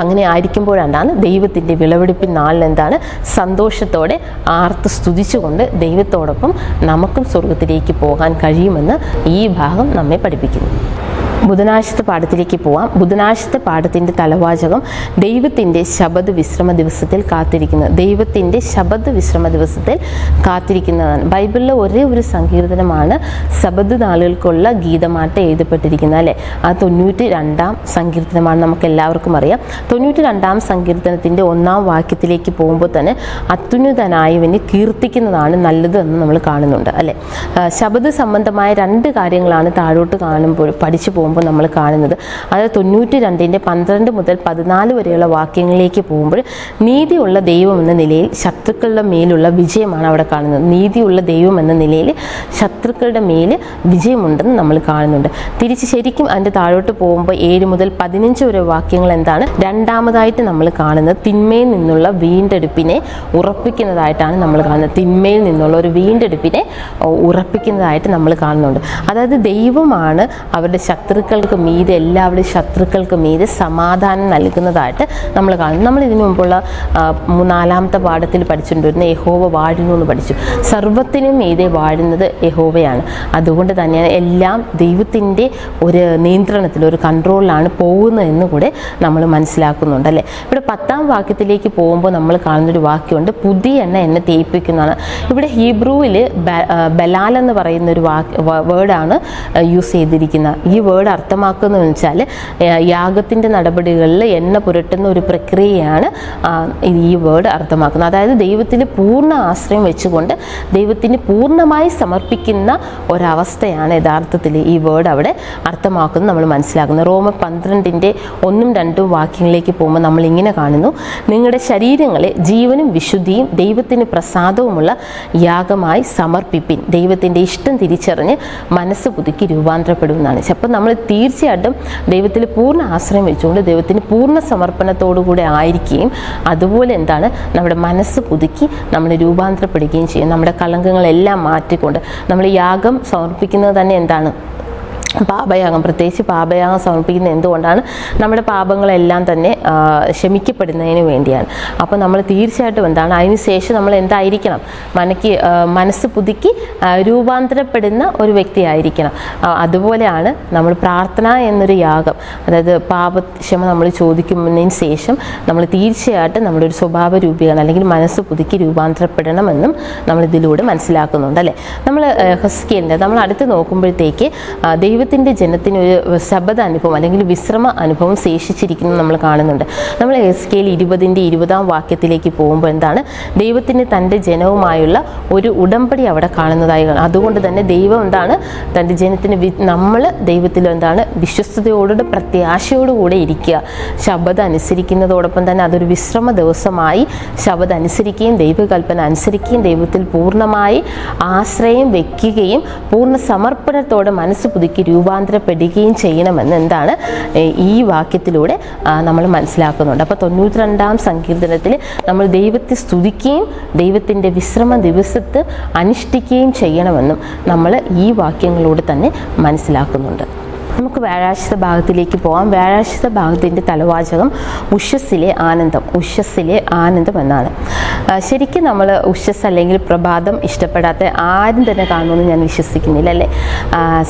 അങ്ങനെ ആയിരിക്കുമ്പോഴാണ് ദൈവത്തിൻ്റെ വിളവെടുപ്പിൻ നാളിൽ എന്താണ് സന്തോഷത്തോടെ ആർത്ത് സ്തുതിച്ചുകൊണ്ട് ദൈവത്തോടൊപ്പം നമുക്കും സ്വർഗത്തിലേക്ക് പോകാൻ കഴിയുമെന്ന് ഈ ഭാഗം നമ്മെ പഠിപ്പിക്കുന്നു. ബുധനാഴ്ചത്തെ പാഠത്തിലേക്ക് പോവാം. ബുധനാഴ്ചത്തെ പാഠത്തിൻ്റെ തലവാചകം ദൈവത്തിൻ്റെ ശബത്ത് വിശ്രമ ദിവസത്തിൽ കാത്തിരിക്കുന്നത്. ദൈവത്തിൻ്റെ ശബത്ത് വിശ്രമ ദിവസത്തിൽ കാത്തിരിക്കുന്നതാണ്. ബൈബിളിലെ ഒരേ ഒരു സങ്കീർത്തനമാണ് ശബത്ത് നാളുകൾക്കുള്ള ഗീതമായിട്ട് എഴുതപ്പെട്ടിരിക്കുന്നത്, അല്ലേ? അത് 92-ാം സങ്കീർത്തനമാണ്, നമുക്ക് എല്ലാവർക്കും അറിയാം. 92-ാം സങ്കീർത്തനത്തിൻ്റെ 1-ാം വാക്യത്തിലേക്ക് പോകുമ്പോൾ തന്നെ അത്യുന്നതനായവനെ കീർത്തിക്കുന്നതാണ് നല്ലത് എന്ന് നമ്മൾ കാണുന്നുണ്ട്, അല്ലേ? ശബത്ത് സംബന്ധമായ 2 കാര്യങ്ങളാണ് താഴോട്ട് കാണുമ്പോൾ പഠിച്ചു പോകുമ്പോൾ നമ്മൾ കാണുന്നത്. അതായത് 92-ന്റെ 12 മുതൽ 14 വരെയുള്ള വാക്യങ്ങളിലേക്ക് പോകുമ്പോൾ നീതിയുള്ള ദൈവം എന്ന നിലയിൽ ശത്രുക്കളുടെ മേലുള്ള വിജയമാണ് അവിടെ കാണുന്നത്. നീതിയുള്ള ദൈവം എന്ന നിലയിൽ ശത്രുക്കളുടെ മേൽ വിജയമുണ്ടെന്ന് നമ്മൾ കാണുന്നുണ്ട്. തിരിച്ച് ശരിക്കും അതിൻ്റെ താഴോട്ട് പോകുമ്പോൾ 7 മുതൽ 15 വരെ വാക്യങ്ങൾ എന്താണ്? രണ്ടാമതായിട്ട് നമ്മൾ കാണുന്നത് തിന്മയിൽ നിന്നുള്ള വീണ്ടെടുപ്പിനെ ഉറപ്പിക്കുന്നതായിട്ടാണ് നമ്മൾ കാണുന്നത്. തിന്മയിൽ നിന്നുള്ള ഒരു വീണ്ടെടുപ്പിനെ ഉറപ്പിക്കുന്നതായിട്ട് നമ്മൾ കാണുന്നുണ്ട്. അതായത് ദൈവമാണ് അവരുടെ ശത്രുക്കൾക്ക് മീതെ, എല്ലാവരുടെയും ശത്രുക്കൾക്ക് മീതെ സമാധാനം നൽകുന്നതായിട്ട് നമ്മൾ കാണുന്നു. നമ്മൾ ഇതിനു മുമ്പുള്ള 4-ാമത്തെ പാഠത്തിൽ പഠിച്ചുകൊണ്ടിരുന്ന യഹോവ വാഴുന്നു എന്ന് പഠിച്ചു. സർവ്വത്തിനും മീതെ വാഴുന്നത് യഹോവയാണ്. അതുകൊണ്ട് തന്നെയാണ് എല്ലാം ദൈവത്തിൻ്റെ ഒരു നിയന്ത്രണത്തിൽ, ഒരു കൺട്രോളിലാണ് പോകുന്നതെന്ന് കൂടെ നമ്മൾ മനസ്സിലാക്കുന്നുണ്ട്, അല്ലേ? ഇവിടെ 10-ാം വാക്യത്തിലേക്ക് പോകുമ്പോൾ നമ്മൾ കാണുന്നൊരു വാക്യമുണ്ട്, പുതിയ എണ്ണ തേപ്പിക്കുന്നതാണ്. ഇവിടെ ഹീബ്രുവിൽ ബലാൽ എന്ന് പറയുന്നൊരു വേർഡാണ് യൂസ് ചെയ്തിരിക്കുന്നത്. ഈ വേർഡ് അർത്ഥമാക്കുന്നത് വെച്ചാൽ യാഗത്തിൻ്റെ നടപടികളിൽ എണ്ണ പുരട്ടുന്ന ഒരു പ്രക്രിയയാണ് ഈ വേർഡ് അർത്ഥമാക്കുന്നത്. അതായത് ദൈവത്തിൽ പൂർണ്ണ ആശ്രയം വെച്ചുകൊണ്ട് ദൈവത്തിന് പൂർണ്ണമായി സമർപ്പിക്കുന്ന ഒരവസ്ഥയാണ് യഥാർത്ഥത്തിൽ ഈ വേർഡ് അവിടെ അർത്ഥമാക്കുന്നത് നമ്മൾ മനസ്സിലാക്കുന്നത്. റോമർ 12-ന്റെ 1-2 വാക്യങ്ങളിലേക്ക് പോകുമ്പോൾ നമ്മൾ ഇങ്ങനെ കാണുന്നു, നിങ്ങളുടെ ശരീരങ്ങളെ ജീവനും വിശുദ്ധിയും ദൈവത്തിന് പ്രസാദവുമുള്ള യാഗമായി സമർപ്പിപ്പിൻ, ദൈവത്തിൻ്റെ ഇഷ്ടം തിരിച്ചറിഞ്ഞ് മനസ്സ് പുതുക്കി രൂപാന്തരപ്പെടുമെന്നാണ്. അപ്പം നമ്മൾ തീർച്ചയായിട്ടും ദൈവത്തിൽ പൂർണ്ണ ആശ്രയം വെച്ചുകൊണ്ട് ദൈവത്തിന് പൂർണ്ണ സമർപ്പണത്തോടുകൂടെ ആയിരിക്കുകയും അതുപോലെ എന്താണ് നമ്മുടെ മനസ്സ് പുതുക്കി നമ്മൾ രൂപാന്തരപ്പെടുകയും ചെയ്യും. നമ്മുടെ കളങ്കങ്ങളെല്ലാം മാറ്റിക്കൊണ്ട് നമ്മൾ യാഗം സമർപ്പിക്കുന്നത് തന്നെ എന്താണ്? പാപയാഗം. പ്രത്യേകിച്ച് പാപയാഗം സമർപ്പിക്കുന്നത് എന്തുകൊണ്ടാണ്? നമ്മുടെ പാപങ്ങളെല്ലാം തന്നെ ക്ഷമിക്കപ്പെടുന്നതിന് വേണ്ടിയാണ്. അപ്പോൾ നമ്മൾ തീർച്ചയായിട്ടും എന്താണ് അതിന് ശേഷം നമ്മൾ എന്തായിരിക്കണം? മനസ്സ് പുതുക്കി രൂപാന്തരപ്പെടുന്ന ഒരു വ്യക്തിയായിരിക്കണം. അതുപോലെയാണ് നമ്മൾ പ്രാർത്ഥന എന്നൊരു യാഗം, അതായത് പാപക്ഷമ നമ്മൾ ചോദിക്കുന്നതിന് ശേഷം നമ്മൾ തീർച്ചയായിട്ടും നമ്മുടെ ഒരു സ്വഭാവ രൂപീകരണം അല്ലെങ്കിൽ മനസ്സ് പുതുക്കി രൂപാന്തരപ്പെടണമെന്നും നമ്മൾ ഇതിലൂടെ മനസ്സിലാക്കുന്നുണ്ട്, അല്ലേ? നമ്മൾ ഹെസ്കേലിൻ്റെ നമ്മൾ അടുത്ത് നോക്കുമ്പോഴത്തേക്ക് ദൈവത്തിൻ്റെ ജനത്തിന് ഒരു ശബത്ത് അനുഭവം അല്ലെങ്കിൽ വിശ്രമ അനുഭവം ശേഷിച്ചിരിക്കുന്നത് നമ്മൾ കാണുന്നുണ്ട്. നമ്മൾ ഹെസ്കേൽ 20-ന്റെ 20-ാം വാക്യത്തിലേക്ക് പോകുമ്പോൾ എന്താണ്? ദൈവത്തിന് തൻ്റെ ജനവുമായുള്ള ഒരു ഉടമ്പടി അവിടെ കാണുന്നതായി കാണും. അതുകൊണ്ട് തന്നെ ദൈവം എന്താണ് തൻ്റെ ജനത്തിന് നമ്മൾ ദൈവത്തിൽ എന്താണ് വിശ്വസ്തയോടുകൂടെ പ്രത്യാശയോടുകൂടെ ഇരിക്കുക. ശബത്ത് അനുസരിക്കുന്നതോടൊപ്പം തന്നെ അതൊരു വിശ്രമ ദിവസമായി ശബത്ത് അനുസരിക്കുകയും ദൈവകൽപ്പന അനുസരിക്കുകയും ദൈവത്തിൽ പൂർണ്ണമായി ആശ്രയം വയ്ക്കുകയും പൂർണ്ണ സമർപ്പണത്തോടെ മനസ്സ് പുതുക്കി രൂപാന്തരപ്പെടുകയും ചെയ്യണമെന്ന് എന്താണ് ഈ വാക്യത്തിലൂടെ നമ്മൾ മനസ്സിലാക്കുന്നുണ്ട്. അപ്പോൾ 92-ാം സങ്കീർത്തനത്തിൽ നമ്മൾ ദൈവത്തെ സ്തുതിക്കുകയും ദൈവത്തിൻ്റെ വിശ്രമ ദിവസത്തെ അനുഷ്ഠിക്കുകയും ചെയ്യണമെന്നും നമ്മൾ ഈ വാക്യങ്ങളിലൂടെ തന്നെ മനസ്സിലാക്കുന്നുണ്ട്. നമുക്ക് വ്യാഴാഴ്ചത്തെ ഭാഗത്തിലേക്ക് പോകാം. വ്യാഴാഴ്ചത്തെ ഭാഗത്തിൻ്റെ തലവാചകം ഉഷസ്സിലെ ആനന്ദം. ഉഷസ്സിലെ ആനന്ദം എന്നാണ്. ശരിക്കും നമ്മൾ ഉഷസ് അല്ലെങ്കിൽ പ്രഭാതം ഇഷ്ടപ്പെടാത്ത ആരും തന്നെ കാണുമെന്ന് ഞാൻ വിശ്വസിക്കുന്നില്ല, അല്ലേ?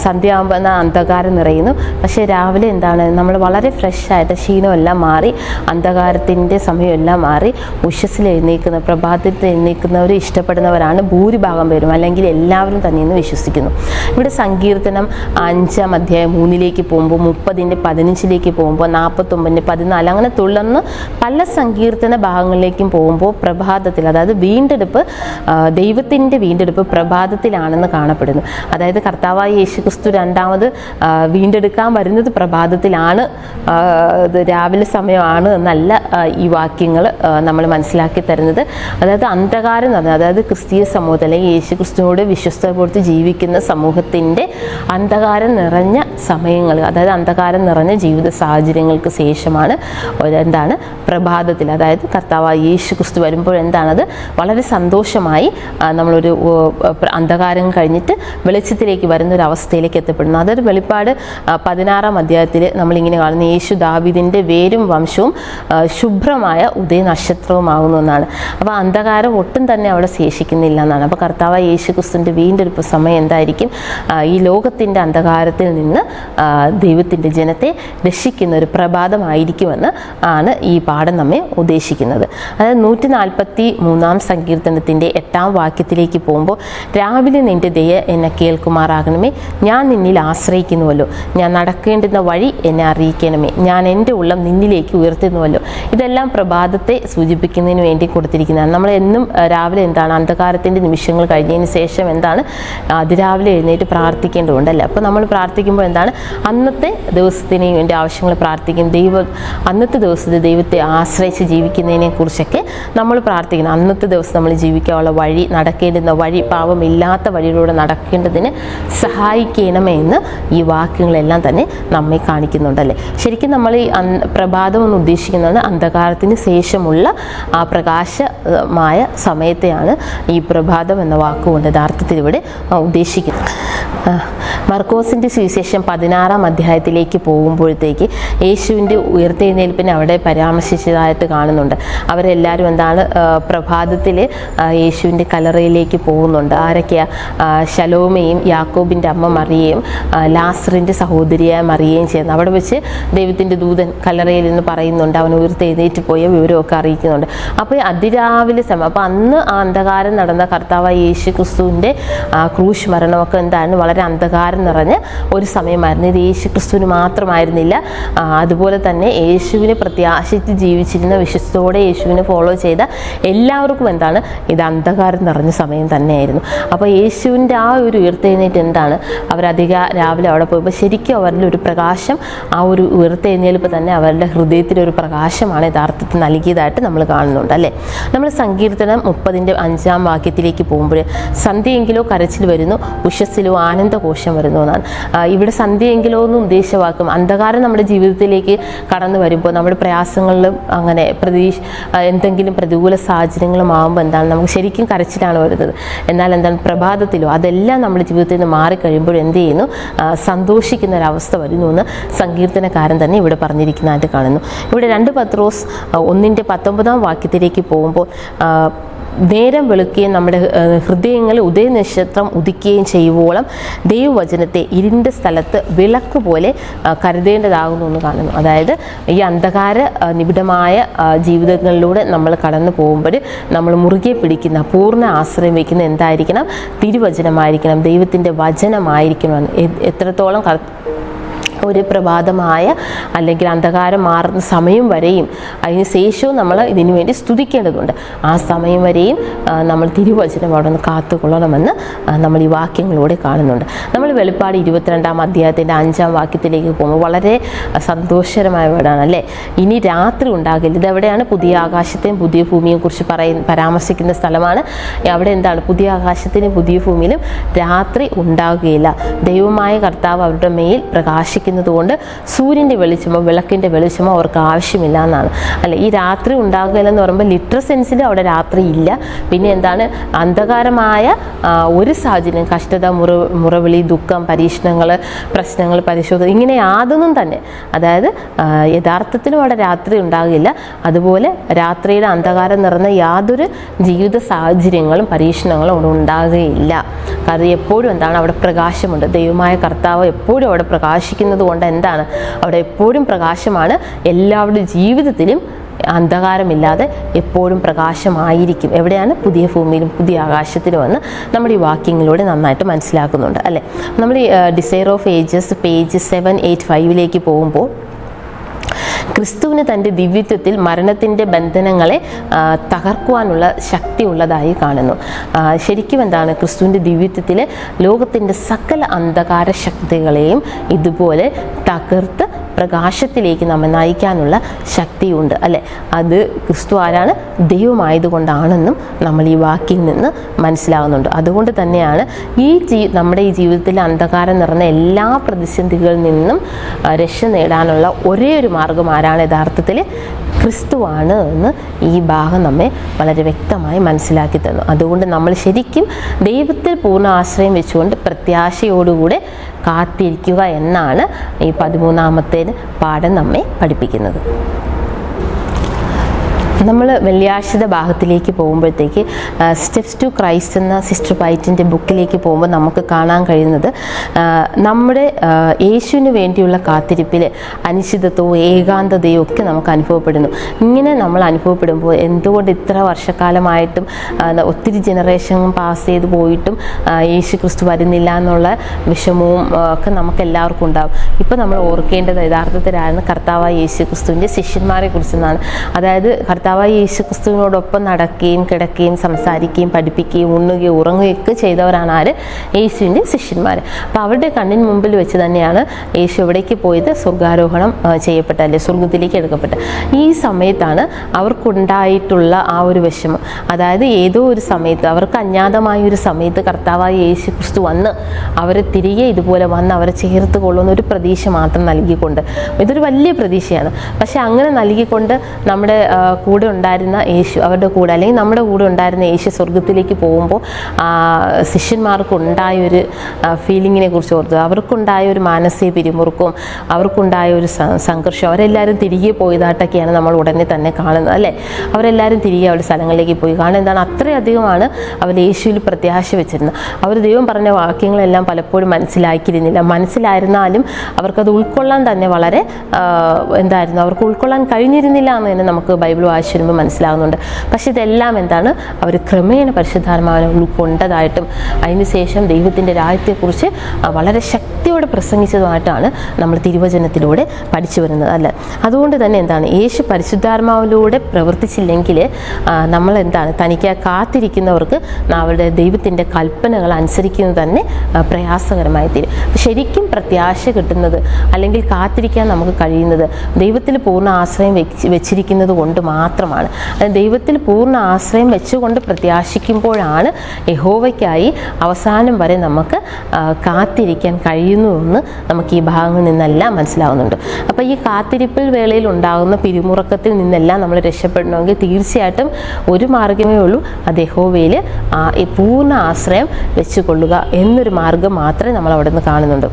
സന്ധ്യയാകുമ്പോൾ അന്ധകാരം നിറയുന്നു. പക്ഷേ രാവിലെ എന്താണ് നമ്മൾ വളരെ ഫ്രഷായിട്ട് ക്ഷീണമെല്ലാം മാറി അന്ധകാരത്തിൻ്റെ സമയമെല്ലാം മാറി ഉഷസ്സിൽ എഴുന്നേൽക്കുന്ന പ്രഭാതത്തിൽ എഴുന്നേൽക്കുന്നവർ ഇഷ്ടപ്പെടുന്നവരാണ് ഭൂരിഭാഗം പേരും, അല്ലെങ്കിൽ എല്ലാവരും തന്നെയെന്ന് വിശ്വസിക്കുന്നു. ഇവിടെ സങ്കീർത്തനം 5-ാം അധ്യായം 3-ലേക്ക് പോകുമ്പോൾ 30-ന്റെ 15-ലേക്ക് പോകുമ്പോൾ 49-ന്റെ 14 അങ്ങനെ തുടർന്ന് പല സങ്കീർത്തന ഭാഗങ്ങളിലേക്കും പോകുമ്പോൾ പ്രഭാതത്തിൽ, അതായത് വീണ്ടെടുപ്പ്, ദൈവത്തിൻ്റെ വീണ്ടെടുപ്പ് പ്രഭാതത്തിലാണെന്ന് കാണപ്പെടുന്നു. അതായത് കർത്താവായ യേശുക്രിസ്തു രണ്ടാമത് വീണ്ടെടുക്കാൻ വരുന്നത് പ്രഭാതത്തിലാണ്, രാവിലെ സമയമാണ് എന്നല്ല ഈ വാക്യങ്ങൾ നമ്മൾ മനസ്സിലാക്കി തരുന്നത്. അതായത് അന്ധകാരം എന്ന് പറഞ്ഞാൽ അതായത് ക്രിസ്തീയ സമൂഹത്തിൽ അല്ലെങ്കിൽ യേശുക്രിസ്തുവിനോട് വിശ്വസ്തയോട് ജീവിക്കുന്ന സമൂഹത്തിൻ്റെ അന്ധകാരം നിറഞ്ഞ സമയങ്ങൾ, അതായത് അന്ധകാരം നിറഞ്ഞ ജീവിത സാഹചര്യങ്ങൾക്ക് ശേഷമാണ് എന്താണ് പ്രഭാതത്തിൽ, അതായത് കർത്താവായ യേശു ക്രിസ്തു വരുമ്പോൾ എന്താണത് വളരെ സന്തോഷമായി നമ്മളൊരു അന്ധകാരം കഴിഞ്ഞിട്ട് വെളിച്ചത്തിലേക്ക് വരുന്ന ഒരു അവസ്ഥയിലേക്ക് എത്തപ്പെടുന്നു. അതൊരു വെളിപ്പാട് 16-ാം അധ്യായത്തിൽ നമ്മളിങ്ങനെ കാണുന്നു, യേശു ദാവീദിൻ്റെ വേരും വംശവും ശുഭ്രമായ ഉദയനക്ഷത്രവുമാകുന്നു എന്നാണ്. അപ്പോൾ അന്ധകാരം ഒട്ടും തന്നെ അവിടെ ശേഷിക്കുന്നില്ല എന്നാണ്. അപ്പോൾ കർത്താവായ യേശു ക്രിസ്തുവിൻ്റെ വീണ്ടും ഒരു സമയം എന്തായിരിക്കും? ഈ ലോകത്തിൻ്റെ അന്ധകാരത്തിൽ നിന്ന് ദൈവത്തിൻ്റെ ജനത്തെ രക്ഷിക്കുന്ന ഒരു പ്രഭാതമായിരിക്കുമെന്ന് ആണ് ഈ പാഠം നമ്മെ ഉദ്ദേശിക്കുന്നത്. അതായത് 143-ാം സങ്കീർത്തനത്തിൻ്റെ 8-ാം വാക്യത്തിലേക്ക് പോകുമ്പോൾ, രാവിലെ നിൻ്റെ ദയ എന്നെ കേൾക്കുമാറാകണമേ, ഞാൻ നിന്നിൽ ആശ്രയിക്കുന്നുവല്ലോ, ഞാൻ നടക്കേണ്ടുന്ന വഴി എന്നെ അറിയിക്കണമേ, ഞാൻ എൻ്റെ ഉള്ളം നിന്നിലേക്ക് ഉയർത്തുന്നുവല്ലോ. ഇതെല്ലാം പ്രഭാതത്തെ സൂചിപ്പിക്കുന്നതിന് വേണ്ടി കൊടുത്തിരിക്കുന്നതാണ്. നമ്മൾ എന്നും രാവിലെ എന്താണ് അന്ധകാരത്തിൻ്റെ നിമിഷങ്ങൾ കഴിഞ്ഞതിന് ശേഷം എന്താണ് അതിരാവിലെ എഴുന്നേറ്റ് പ്രാർത്ഥിക്കേണ്ടതുണ്ടല്ലേ. അപ്പോൾ നമ്മൾ പ്രാർത്ഥിക്കുമ്പോൾ എന്താണ് അന്നത്തെ ദിവസത്തിന് വേണ്ടി ആവശ്യങ്ങൾ പ്രാർത്ഥിക്കും. അന്നത്തെ ദിവസത്തെ ദൈവത്തെ ആശ്രയിച്ച് ജീവിക്കുന്നതിനെ കുറിച്ചൊക്കെ നമ്മൾ പ്രാർത്ഥിക്കണം. അന്നത്തെ ദിവസം നമ്മൾ ജീവിക്കാനുള്ള വഴി, നടക്കേണ്ടുന്ന വഴി, പാവമില്ലാത്ത വഴിയിലൂടെ നടക്കേണ്ടതിന് സഹായിക്കണമേ എന്ന് ഈ വാക്യങ്ങളെല്ലാം തന്നെ നമ്മെ കാണിക്കുന്നുണ്ടല്ലേ. ശരിക്കും നമ്മൾ ഈ പ്രഭാതം എന്ന് ഉദ്ദേശിക്കുന്നത് അന്ധകാരത്തിന് ശേഷമുള്ള ആ പ്രകാശമായ സമയത്തെയാണ് ഈ പ്രഭാതം എന്ന വാക്കുകൊണ്ട് യഥാർത്ഥത്തിൽ ഇവിടെ ഉദ്ദേശിക്കുന്നത്. മർക്കോസിൻ്റെ സുവിശേഷം 16-ാം അധ്യായത്തിലേക്ക് പോകുമ്പോഴത്തേക്ക് യേശുവിൻ്റെ ഉയർത്തെഴുന്നേൽപ്പിനെ അവിടെ പരാമർശിച്ചതായിട്ട് കാണുന്നുണ്ട്. അവരെല്ലാവരും എന്താണ് പ്രഭാതത്തിൽ യേശുവിൻ്റെ കല്ലറയിലേക്ക് പോകുന്നുണ്ട്. ആരൊക്കെയാ? ശലോമയും യാക്കോബിൻ്റെ അമ്മ മറിയയും ലാസറിൻ്റെ സഹോദരിയായ മറിയയും ചേർന്ന് അവിടെ വെച്ച് ദൈവത്തിൻ്റെ ദൂതൻ കല്ലറയിൽ നിന്ന് പറയുന്നുണ്ട്, അവൻ ഉയർത്തെഴുന്നേറ്റ് പോയ വിവരമൊക്കെ അറിയിക്കുന്നുണ്ട്. അപ്പോൾ അതിരാവിലെ സമയം, അപ്പോൾ അന്ന് ആ അന്ധകാരം നടന്ന കർത്താവായ യേശു ക്രിസ്തുവിൻ്റെ ക്രൂശ് മരണമൊക്കെ എന്താണ് വളരെ അന്ധകാരം നിറഞ്ഞ ഒരു സമയമായിരുന്നു. ഇത് യേശു ക്രിസ്തുവിന് മാത്രമായിരുന്നില്ല, അതുപോലെ തന്നെ യേശുവിനെ പ്രത്യാശിച്ച് ജീവിച്ചിരുന്ന, വിശ്വസ്തയോടെ യേശുവിനെ ഫോളോ ചെയ്ത എല്ലാവർക്കും എന്താണ് ഇത് അന്ധകാരം നിറഞ്ഞ സമയം തന്നെയായിരുന്നു. അപ്പോൾ യേശുവിൻ്റെ ആ ഒരു ഉയർത്തെഴുന്നേറ്റ് എന്താണ് രാവിലെ അവിടെ പോയപ്പോൾ ശരിക്കും അവരിൽ ഒരു പ്രകാശം, ആ ഒരു ഉയർത്തെഴുന്നേൽപ്പ് തന്നെ അവരുടെ ഹൃദയത്തിലൊരു പ്രകാശമാണ് യഥാർത്ഥത്തിൽ നൽകിയതായിട്ട് നമ്മൾ കാണുന്നുണ്ട് അല്ലേ. നമ്മൾ സങ്കീർത്തനം 30-ന്റെ 5-ാം വാക്യത്തിലേക്ക് പോകുമ്പോൾ, സന്ധ്യയെങ്കിലോ കരച്ചിൽ വരുന്നു, ഉഷസ്സിലോ ആനന്ദഘോഷം വരുന്നു എന്നാണ്. ഇവിടെ സന്ധ്യയെങ്കിലോ എന്നും ഉദ്ദേശവാക്കും അന്ധകാരം നമ്മുടെ ജീവിതത്തിലേക്ക് കടന്നു വരുമ്പോൾ, നമ്മുടെ പ്രയാസങ്ങളിലും അങ്ങനെ എന്തെങ്കിലും പ്രതികൂല സാഹചര്യങ്ങളും ആകുമ്പോൾ എന്താണ് നമുക്ക് ശരിക്കും കരച്ചിലാണ് വരുന്നത്. എന്നാൽ എന്താണ് പ്രഭാതത്തിലോ അതെല്ലാം നമ്മുടെ ജീവിതത്തിൽ നിന്ന് മാറിക്കഴിയുമ്പോൾ എന്ത് ചെയ്യുന്നു? സന്തോഷിക്കുന്ന ഒരവസ്ഥ വരുന്നു എന്ന് സങ്കീർത്തനക്കാരൻ തന്നെ ഇവിടെ പറഞ്ഞിരിക്കുന്നതായിട്ട് കാണുന്നു. ഇവിടെ 2 പത്രോസ് 1-ന്റെ 19-ാം വാക്യത്തിലേക്ക് പോകുമ്പോൾ, നേരം വെളുക്കുകയും നമ്മുടെ ഹൃദയങ്ങളിൽ ഉദയനക്ഷത്രം ഉദിക്കുകയും ചെയ്യുവോളം ദൈവവചനത്തെ ഇരുണ്ട സ്ഥലത്ത് വിളക്ക് പോലെ കരുതേണ്ടതാകുന്നു എന്ന് കാണുന്നു. അതായത് ഈ അന്ധകാര നിബിഡമായ ജീവിതങ്ങളിലൂടെ നമ്മൾ കടന്നു പോകുമ്പോൾ നമ്മൾ മുറുകെ പിടിക്കുന്ന, പൂർണ്ണ ആശ്രയം വയ്ക്കുന്ന എന്തായിരിക്കണം? തിരുവചനമായിരിക്കണം, ദൈവത്തിൻ്റെ വചനമായിരിക്കണം. എത്രത്തോളം ഒരു പ്രഭാതമായ അല്ലെങ്കിൽ അന്ധകാരം മാറുന്ന സമയം വരെയും അതിന് ശേഷവും നമ്മൾ ഇതിനു വേണ്ടി സ്തുതിക്കേണ്ടതുണ്ട്. ആ സമയം വരെയും നമ്മൾ തിരുവചനം അവിടെ നിന്ന് കാത്തുകൊള്ളണമെന്ന് നമ്മൾ ഈ വാക്യങ്ങളിലൂടെ കാണുന്നുണ്ട്. നമ്മൾ വെളിപ്പാട് 22-ാം അധ്യായത്തിൻ്റെ 5-ാം വാക്യത്തിലേക്ക് പോകുമ്പോൾ വളരെ സന്തോഷകരമായ വേർഡാണ് അല്ലേ. ഇനി രാത്രി ഉണ്ടാകില്ല. ഇതെവിടെയാണ്? പുതിയ ആകാശത്തെയും പുതിയ ഭൂമിയെയും കുറിച്ച് പരാമർശിക്കുന്ന സ്ഥലമാണ്. അവിടെ എന്താണ്? പുതിയ ആകാശത്തിനും പുതിയ ഭൂമിയിലും രാത്രി ഉണ്ടാകുകയില്ല. ദൈവമായ കർത്താവ് അവരുടെ മേൽ പ്രകാശിക്കുന്ന കൊണ്ട് സൂര്യൻ്റെ വെളിച്ചമോ വിളക്കിൻ്റെ വെളിച്ചമോ അവർക്ക് ആവശ്യമില്ല എന്നാണ് അല്ലെ. ഈ രാത്രി ഉണ്ടാകുകയില്ലെന്ന് പറയുമ്പോൾ ലിറ്ററൽ സെൻസിൽ അവിടെ രാത്രി ഇല്ല. പിന്നെ എന്താണ്? അന്ധകാരമായ ഒരു സാഹചര്യം, കഷ്ടത, മുറവിളി, ദുഃഖം, പരീക്ഷണങ്ങൾ, പ്രശ്നങ്ങൾ, പരിശോധന, ഇങ്ങനെ യാതൊന്നും തന്നെ, അതായത് യഥാർത്ഥത്തിലും അവിടെ രാത്രി ഉണ്ടാകില്ല. അതുപോലെ രാത്രിയുടെ അന്ധകാരം നിറഞ്ഞ യാതൊരു ജീവിത സാഹചര്യങ്ങളും പരീക്ഷണങ്ങളും അവിടെ ഉണ്ടാകുകയില്ല. കാരണം എപ്പോഴും എന്താണ്? അവിടെ പ്രകാശമുണ്ട്. ദൈവമായ കർത്താവ് എപ്പോഴും അവിടെ പ്രകാശിക്കുന്നത് കൊണ്ട് എന്താണ്? അവിടെ എപ്പോഴും പ്രകാശമാണ്. എല്ലാവരുടെ ജീവിതത്തിലും അന്ധകാരമില്ലാതെ എപ്പോഴും പ്രകാശമായിരിക്കും. എവിടെയാണ്? പുതിയ ഭൂമിയിലും പുതിയ ആകാശത്തിലും എന്ന് നമ്മുടെ ഈ വാക്യങ്ങളിലൂടെ നന്നായിട്ട് മനസ്സിലാക്കുന്നുണ്ട് അല്ലേ. നമ്മൾ ഈ ഡിസയർ ഓഫ് ഏജസ് പേജ് 785 പോകുമ്പോൾ, ക്രിസ്തുവിന് തൻ്റെ ദിവ്യത്വത്തിൽ മരണത്തിൻ്റെ ബന്ധനങ്ങളെ തകർക്കുവാനുള്ള ശക്തി ഉള്ളതായി കാണുന്നു. ശരിക്കും എന്താണ്? ക്രിസ്തുവിൻ്റെ ദിവ്യത്വത്തിൽ ലോകത്തിൻ്റെ സകല അന്ധകാര ശക്തികളെയും ഇതുപോലെ തകർത്ത് പ്രകാശത്തിലേക്ക് നമ്മെ നയിക്കാനുള്ള ശക്തിയുണ്ട് അല്ലേ. അത് ക്രിസ്തു ആരാണ്? ദൈവമായതുകൊണ്ടാണെന്നും നമ്മൾ ഈ വാക്കിൽ നിന്ന് മനസ്സിലാകുന്നുണ്ട്. അതുകൊണ്ട് തന്നെയാണ് നമ്മുടെ ഈ ജീവിതത്തിൽ അന്ധകാരം നിറഞ്ഞ എല്ലാ പ്രതിസന്ധികളിൽ നിന്നും രക്ഷ നേടാനുള്ള ഒരേ ഒരു മാർഗം ആരാണ്? യഥാർത്ഥത്തിൽ ക്രിസ്തുവാണ് എന്ന് ഈ ഭാഗം നമ്മെ വളരെ വ്യക്തമായി മനസ്സിലാക്കി തന്നു. അതുകൊണ്ട് നമ്മൾ ശരിക്കും ദൈവത്തിൽ പൂർണ്ണ ആശ്രയം വെച്ചുകൊണ്ട് പ്രത്യാശയോടുകൂടെ കാത്തിരിക്കുക എന്നാണ് ഈ 13-ാമത്തെ പാഠം നമ്മെ പഠിപ്പിക്കുന്നത്. നമ്മൾ വെള്ളിയാഴ്ചത്തെ ഭാഗത്തിലേക്ക് പോകുമ്പോഴത്തേക്ക് സ്റ്റെപ്സ് ടു ക്രൈസ്റ്റ് എന്ന സിസ്റ്റർ പൈറ്റിൻ്റെ ബുക്കിലേക്ക് പോകുമ്പോൾ നമുക്ക് കാണാൻ കഴിയുന്നത് നമ്മുടെ യേശുവിന് വേണ്ടിയുള്ള കാത്തിരിപ്പിൽ അനിശ്ചിതത്വവും ഏകാന്തതയും ഒക്കെ നമുക്ക് അനുഭവപ്പെടുന്നു. ഇങ്ങനെ നമ്മൾ അനുഭവപ്പെടുമ്പോൾ എന്തുകൊണ്ട് ഇത്ര വർഷക്കാലമായിട്ടും ഒത്തിരി ജനറേഷൻ പാസ് ചെയ്ത് പോയിട്ടും യേശു ക്രിസ്തു വരുന്നില്ല എന്നുള്ള വിഷമവും ഒക്കെ നമുക്ക് എല്ലാവർക്കും ഉണ്ടാകും. ഇപ്പോൾ നമ്മൾ ഓർക്കേണ്ടത് യഥാർത്ഥത്തിലായിരുന്നു കർത്താവായ യേശു ക്രിസ്തുവിൻ്റെ ശിഷ്യന്മാരെ കുറിച്ചെന്നാണ്. അതായത് കർത്താവായ യേശു ക്രിസ്തുവിനോടൊപ്പം നടക്കുകയും കിടക്കുകയും സംസാരിക്കുകയും പഠിപ്പിക്കുകയും ഉണ്ണുകയും ഉറങ്ങുകയൊക്കെ ചെയ്തവരാണ് ആര്? യേശുവിൻ്റെ ശിഷ്യന്മാർ. അപ്പോൾ അവരുടെ കണ്ണിന് മുമ്പിൽ വെച്ച് തന്നെയാണ് യേശു എവിടേക്ക് പോയത്? സ്വർഗാരോഹണം ചെയ്യപ്പെട്ട, അല്ലെ സ്വർഗത്തിലേക്ക് എടുക്കപ്പെട്ട. ഈ സമയത്താണ് അവർക്കുണ്ടായിട്ടുള്ള ആ ഒരു വിഷമം. അതായത് ഏതോ ഒരു സമയത്ത്, അവർക്ക് അജ്ഞാതമായ ഒരു സമയത്ത് കർത്താവായ യേശു ക്രിസ്തു വന്ന് അവരെ തിരികെ ഇതുപോലെ വന്ന് അവരെ ചേർത്ത് കൊള്ളുന്ന ഒരു പ്രതീക്ഷ മാത്രം നൽകിക്കൊണ്ട്, ഇതൊരു വലിയ പ്രതീക്ഷയാണ്. പക്ഷെ അങ്ങനെ നൽകിക്കൊണ്ട് നമ്മുടെ കൂടെ ഉണ്ടായിരുന്ന യേശു, അവരുടെ കൂടെ അല്ലെങ്കിൽ നമ്മുടെ കൂടെ ഉണ്ടായിരുന്ന യേശു സ്വർഗത്തിലേക്ക് പോകുമ്പോൾ ശിഷ്യന്മാർക്കുണ്ടായൊരു ഫീലിങ്ങിനെ കുറിച്ച് ഓർത്തു. അവർക്കുണ്ടായ ഒരു മാനസിക പിരിമുറുക്കവും അവർക്കുണ്ടായ ഒരു സംഘർഷം, അവരെല്ലാവരും തിരികെ പോയതായിട്ടൊക്കെയാണ് നമ്മൾ ഉടനെ തന്നെ കാണുന്നത് അല്ലേ. അവരെല്ലാവരും തിരികെ അവരുടെ സ്ഥലങ്ങളിലേക്ക് പോയി. കാരണം എന്താണ്? അത്രയധികമാണ് അവർ യേശുവിൽ പ്രത്യാശ വെച്ചിരുന്നത്. അവർ ദൈവം പറഞ്ഞ വാക്യങ്ങളെല്ലാം പലപ്പോഴും മനസ്സിലായിരുന്നാലും അവർക്കത് ഉൾക്കൊള്ളാൻ തന്നെ വളരെ അവർക്ക് ഉൾക്കൊള്ളാൻ കഴിഞ്ഞിരുന്നില്ല എന്ന് തന്നെ നമുക്ക് ബൈബിൾ വായിച്ചു വരുമ്പോൾ മനസ്സിലാകുന്നുണ്ട്. പക്ഷെ ഇതെല്ലാം എന്താണ്? അവർ ക്രമേണ പരിശുദ്ധാത്മാവിനെ ഉൾക്കൊണ്ടതായിട്ടും അതിനുശേഷം ദൈവത്തിൻ്റെ രാജ്യത്തെക്കുറിച്ച് വളരെ ശക്തിയോടെ പ്രസംഗിച്ചതുമായിട്ടാണ് നമ്മൾ തിരുവചനത്തിലൂടെ പഠിച്ചു വരുന്നത് അല്ല. അതുകൊണ്ട് തന്നെ എന്താണ്? യേശു പരിശുദ്ധാത്മാവിലൂടെ പ്രവർത്തിച്ചില്ലെങ്കിൽ നമ്മൾ തനിക്ക് കാത്തിരിക്കുന്നവർക്ക് അവരുടെ ദൈവത്തിൻ്റെ കൽപ്പനകൾ അനുസരിക്കുന്നത് തന്നെ പ്രയാസകരമായി തീരും. ശരിക്കും പ്രത്യാശ കിട്ടുന്നത് അല്ലെങ്കിൽ കാത്തിരിക്കാൻ നമുക്ക് കഴിയുന്നത് ദൈവത്തിൽ പൂർണ്ണ ആശ്രയം വെച്ചിരിക്കുന്നത് കൊണ്ട് മാത്രമാണ്. ദൈവത്തിൽ പൂർണ്ണ ആശ്രയം വെച്ചുകൊണ്ട് പ്രത്യാശിക്കുമ്പോഴാണ് യഹോവയ്ക്കായി അവസാനം വരെ നമുക്ക് കാത്തിരിക്കാൻ കഴിയുന്നുവെന്ന് നമുക്ക് ഈ ഭാഗങ്ങളിൽ നിന്നെല്ലാം മനസ്സിലാവുന്നുണ്ട്. അപ്പോൾ ഈ കാത്തിരിപ്പിൽ വേളയിൽ ഉണ്ടാകുന്ന പിരിമുറക്കത്തിൽ നിന്നെല്ലാം നമ്മൾ രക്ഷപ്പെടണമെങ്കിൽ തീർച്ചയായിട്ടും ഒരു മാർഗമേ ഉള്ളൂ. അത് യഹോവയിൽ ഈ പൂർണ്ണ ആശ്രയം വെച്ചുകൊള്ളുക എന്നൊരു മാർഗം മാത്രമേ നമ്മൾ അവിടെ നിന്ന് കാണുന്നുണ്ട്.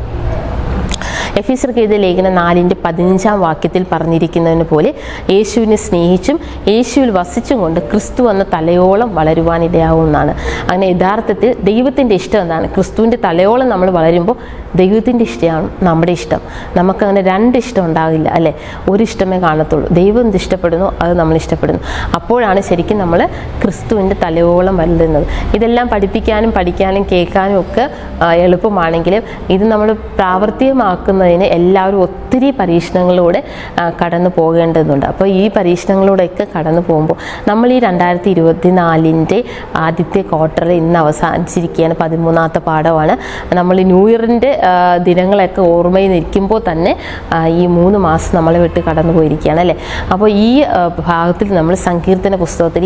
എഫീസർക്ക് എഴുതിയ ലേഖനം 4:15 പറഞ്ഞിരിക്കുന്നതിന് പോലെ യേശുവിനെ സ്നേഹിച്ചും യേശുവിൽ വസിച്ചും കൊണ്ട് ക്രിസ്തു എന്ന തലയോളം വളരുവാനിടയാവുമെന്നാണ്. അങ്ങനെ യഥാർത്ഥത്തിൽ ദൈവത്തിൻ്റെ ഇഷ്ടം എന്താണ്? ക്രിസ്തുവിൻ്റെ തലയോളം നമ്മൾ വളരുമ്പോൾ ദൈവത്തിൻ്റെ ഇഷ്ടമാണ് നമ്മുടെ ഇഷ്ടം. നമുക്കങ്ങനെ രണ്ട് ഇഷ്ടം ഉണ്ടാകില്ല അല്ലേ. ഒരു ഇഷ്ടമേ കാണത്തുള്ളൂ. ദൈവം എന്ത് ഇഷ്ടപ്പെടുന്നു അത് നമ്മൾ ഇഷ്ടപ്പെടുന്നു. അപ്പോഴാണ് ശരിക്കും നമ്മൾ ക്രിസ്തുവിൻ്റെ തലയോളം വളരുന്നത്. ഇതെല്ലാം പഠിപ്പിക്കാനും പഠിക്കാനും കേൾക്കാനും ഒക്കെ എളുപ്പമാണെങ്കിലും ഇത് നമ്മൾ പ്രാവർത്തികമാക്കുന്നതിന് എല്ലാവരും ഒത്തിരി പരീക്ഷണങ്ങളിലൂടെ കടന്നു പോകേണ്ടതുണ്ട്. അപ്പോൾ ഈ പരീക്ഷണങ്ങളിലൂടെയൊക്കെ കടന്നു പോകുമ്പോൾ നമ്മൾ ഈ 2024 ആദ്യത്തെ ക്വാർട്ടറിൽ ഇന്ന് അവസാനിച്ചിരിക്കുകയാണ്. 13-ാമത്തെ പാഠമാണ്. നമ്മൾ ഈ ന്യൂ ഇയറിൻ്റെ ദിനങ്ങളൊക്കെ ഓർമ്മയിൽ നിൽക്കുമ്പോൾ തന്നെ ഈ 3 മാസം നമ്മളെ വിട്ട് കടന്നു പോയിരിക്കുകയാണ് അല്ലേ. അപ്പോൾ ഈ ഭാഗത്തിൽ നമ്മൾ സങ്കീർത്തന പുസ്തകത്തിൽ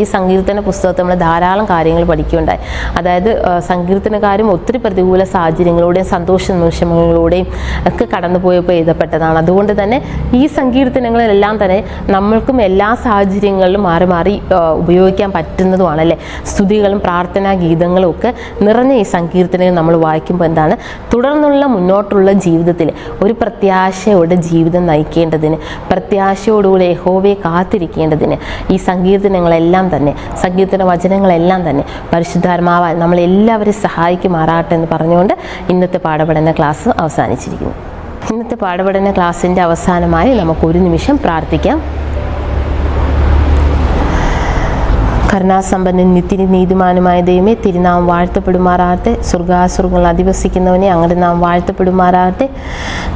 നമ്മൾ ധാരാളം കാര്യങ്ങൾ പഠിക്കുകയുണ്ടായി. അതായത് സങ്കീർത്തനക്കാരും ഒത്തിരി പ്രതികൂല സാഹചര്യങ്ങളിലൂടെയും സന്തോഷ നിമിഷങ്ങളിലൂടെയും ഒക്കെ കടന്നു പോയപ്പോൾ എഴുതപ്പെട്ടതാണ്. അതുകൊണ്ട് തന്നെ ഈ സങ്കീർത്തനങ്ങളെല്ലാം തന്നെ നമ്മൾക്കും എല്ലാ സാഹചര്യങ്ങളിലും മാറി മാറി ഉപയോഗിക്കാൻ പറ്റുന്നതുമാണല്ലേ. സ്തുതികളും പ്രാർത്ഥനാ ഗീതങ്ങളും ഒക്കെ നിറഞ്ഞ ഈ സങ്കീർത്തനങ്ങൾ നമ്മൾ വായിക്കുമ്പോൾ എന്താണ്? തുടർന്നുള്ള മുന്നോട്ടുള്ള ജീവിതത്തിൽ ഒരു പ്രത്യാശയോടെ ജീവിതം നയിക്കേണ്ടതിന്, പ്രത്യാശയോടുകൂടി യഹോവയെ കാത്തിരിക്കേണ്ടതിന് ഈ സങ്കീർത്തനങ്ങളെല്ലാം തന്നെ, സങ്കീർത്തന വചനങ്ങളെല്ലാം തന്നെ പരിശുദ്ധാത്മാവാൽ നമ്മളെല്ലാവരും സഹായിക്കുമാറാട്ടെ എന്ന് പറഞ്ഞുകൊണ്ട് ഇന്നത്തെ പാഠപഠന ക്ലാസ് അവസാനിച്ചിരിക്കുന്നു. ഇന്നത്തെ പാഠപഠന ക്ലാസ്സിൻ്റെ അവസാനമായി നമുക്കൊരു നിമിഷം പ്രാർത്ഥിക്കാം. കരുണാസമ്പന്നൻ നിത്യ നീതിമാനുമായ ദൈവമേ, തിരുനാമം വാഴ്ത്തപ്പെടുമാറാകട്ടെ. സ്വർഗാസുരങ്ങൾ അധിവസിക്കുന്നവനെ അങ്ങയുടെ നാം വാഴ്ത്തപ്പെടുമാറാകട്ടെ.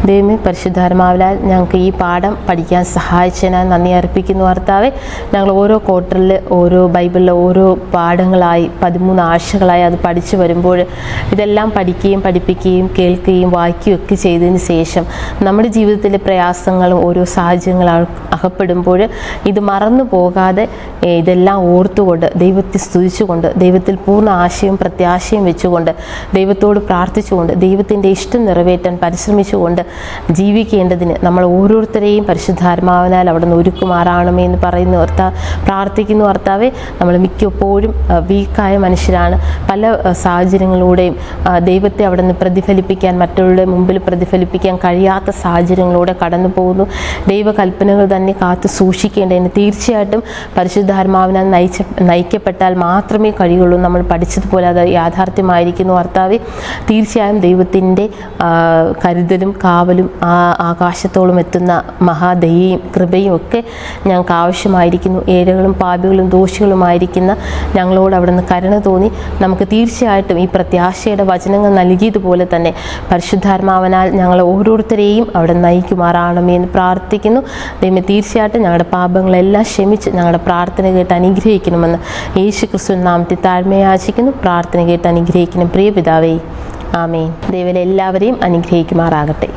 ദൈവമേ, പരിശുദ്ധാത്മാവിനാൽ ഞങ്ങൾക്ക് ഈ പാഠം പഠിക്കാൻ സഹായിച്ചതിനാൽ നന്ദി അർപ്പിക്കുന്നു കർത്താവേ. ഞങ്ങൾ ഓരോ ക്വാർട്ടറിൽ ഓരോ ബൈബിളിലെ ഓരോ പാഠങ്ങളായി 13 ആഴ്ചകളായി അത് പഠിച്ചു വരുമ്പോൾ ഇതെല്ലാം പഠിക്കുകയും പഠിപ്പിക്കുകയും കേൾക്കുകയും വായിക്കുകയും ഒക്കെ ചെയ്തതിന് ശേഷം നമ്മുടെ ജീവിതത്തിലെ പ്രയാസങ്ങളും ഓരോ സാഹചര്യങ്ങൾ അകപ്പെടുമ്പോൾ ഇത് മറന്നു പോകാതെ ഇതെല്ലാം ഓർത്തുകൊണ്ട് ദൈവത്തെ സ്തുതിച്ചുകൊണ്ട് ദൈവത്തിൽ പൂർണ്ണ ആശയും പ്രത്യാശയും വെച്ചുകൊണ്ട് ദൈവത്തോട് പ്രാർത്ഥിച്ചുകൊണ്ട് ദൈവത്തിൻ്റെ ഇഷ്ടം നിറവേറ്റാൻ പരിശ്രമിച്ചുകൊണ്ട് ജീവിക്കേണ്ടതിന് നമ്മൾ ഓരോരുത്തരെയും പരിശുദ്ധാത്മാവിനാൽ അവിടെ നിന്ന് ഒരുക്കുമാറാണമേ എന്ന് പറയുന്ന പ്രാർത്ഥിക്കുന്നു കർത്താവേ. നമ്മൾ മിക്കപ്പോഴും വീക്കായ മനുഷ്യരാണ്. പല സാഹചര്യങ്ങളിലൂടെയും ദൈവത്തെ അവിടെ നിന്ന് പ്രതിഫലിപ്പിക്കാൻ മറ്റുള്ളവരുടെ മുമ്പിൽ പ്രതിഫലിപ്പിക്കാൻ കഴിയാത്ത സാഹചര്യങ്ങളിലൂടെ കടന്നു പോകുന്നു. ദൈവകൽപ്പനകൾ തന്നെ കാത്തു സൂക്ഷിക്കേണ്ടതിന് തീർച്ചയായിട്ടും പരിശുദ്ധാത്മാവിനാൽ നയിക്കപ്പെട്ടാൽ മാത്രമേ കഴിയുള്ളൂ. നമ്മൾ പഠിച്ചതുപോലെ അത് യാഥാർത്ഥ്യമായിരിക്കുന്നു കർത്താവേ. തീർച്ചയായും ദൈവത്തിൻ്റെ കരുതലും കാവലും ആകാശത്തോളം എത്തുന്ന മഹാദയയും കൃപയും ഒക്കെ ഞങ്ങൾക്ക് ആവശ്യമായിരിക്കുന്നു. ഏഴകളും പാപികളും ദോഷികളുമായിരിക്കുന്ന ഞങ്ങളോട് അവിടെ നിന്ന് കരുണ തോന്നി നമുക്ക് തീർച്ചയായിട്ടും ഈ പ്രത്യാശയുടെ വചനങ്ങൾ നൽകിയതുപോലെ തന്നെ പരിശുദ്ധാത്മാവിനാൽ ഞങ്ങൾ ഓരോരുത്തരെയും അവിടെ നയിക്കുമാറാണമേ എന്ന് പ്രാർത്ഥിക്കുന്നു. ദൈവമേ, തീർച്ചയായിട്ടും ഞങ്ങളുടെ പാപങ്ങളെല്ലാം ക്ഷമിച്ച് ഞങ്ങളുടെ പ്രാർത്ഥന കേട്ട് അനുഗ്രഹിക്കണമെന്ന് യേശു ക്രിസ്തുവിൻ നാമത്തിൽ താഴ്മയാചിക്കുന്നു. പ്രാർത്ഥന കേട്ട് അനുഗ്രഹിക്കണം പ്രിയ പിതാവേ. ആമേൻ. ദൈവം എല്ലാവരെയും അനുഗ്രഹിക്കുമാറാകട്ടെ.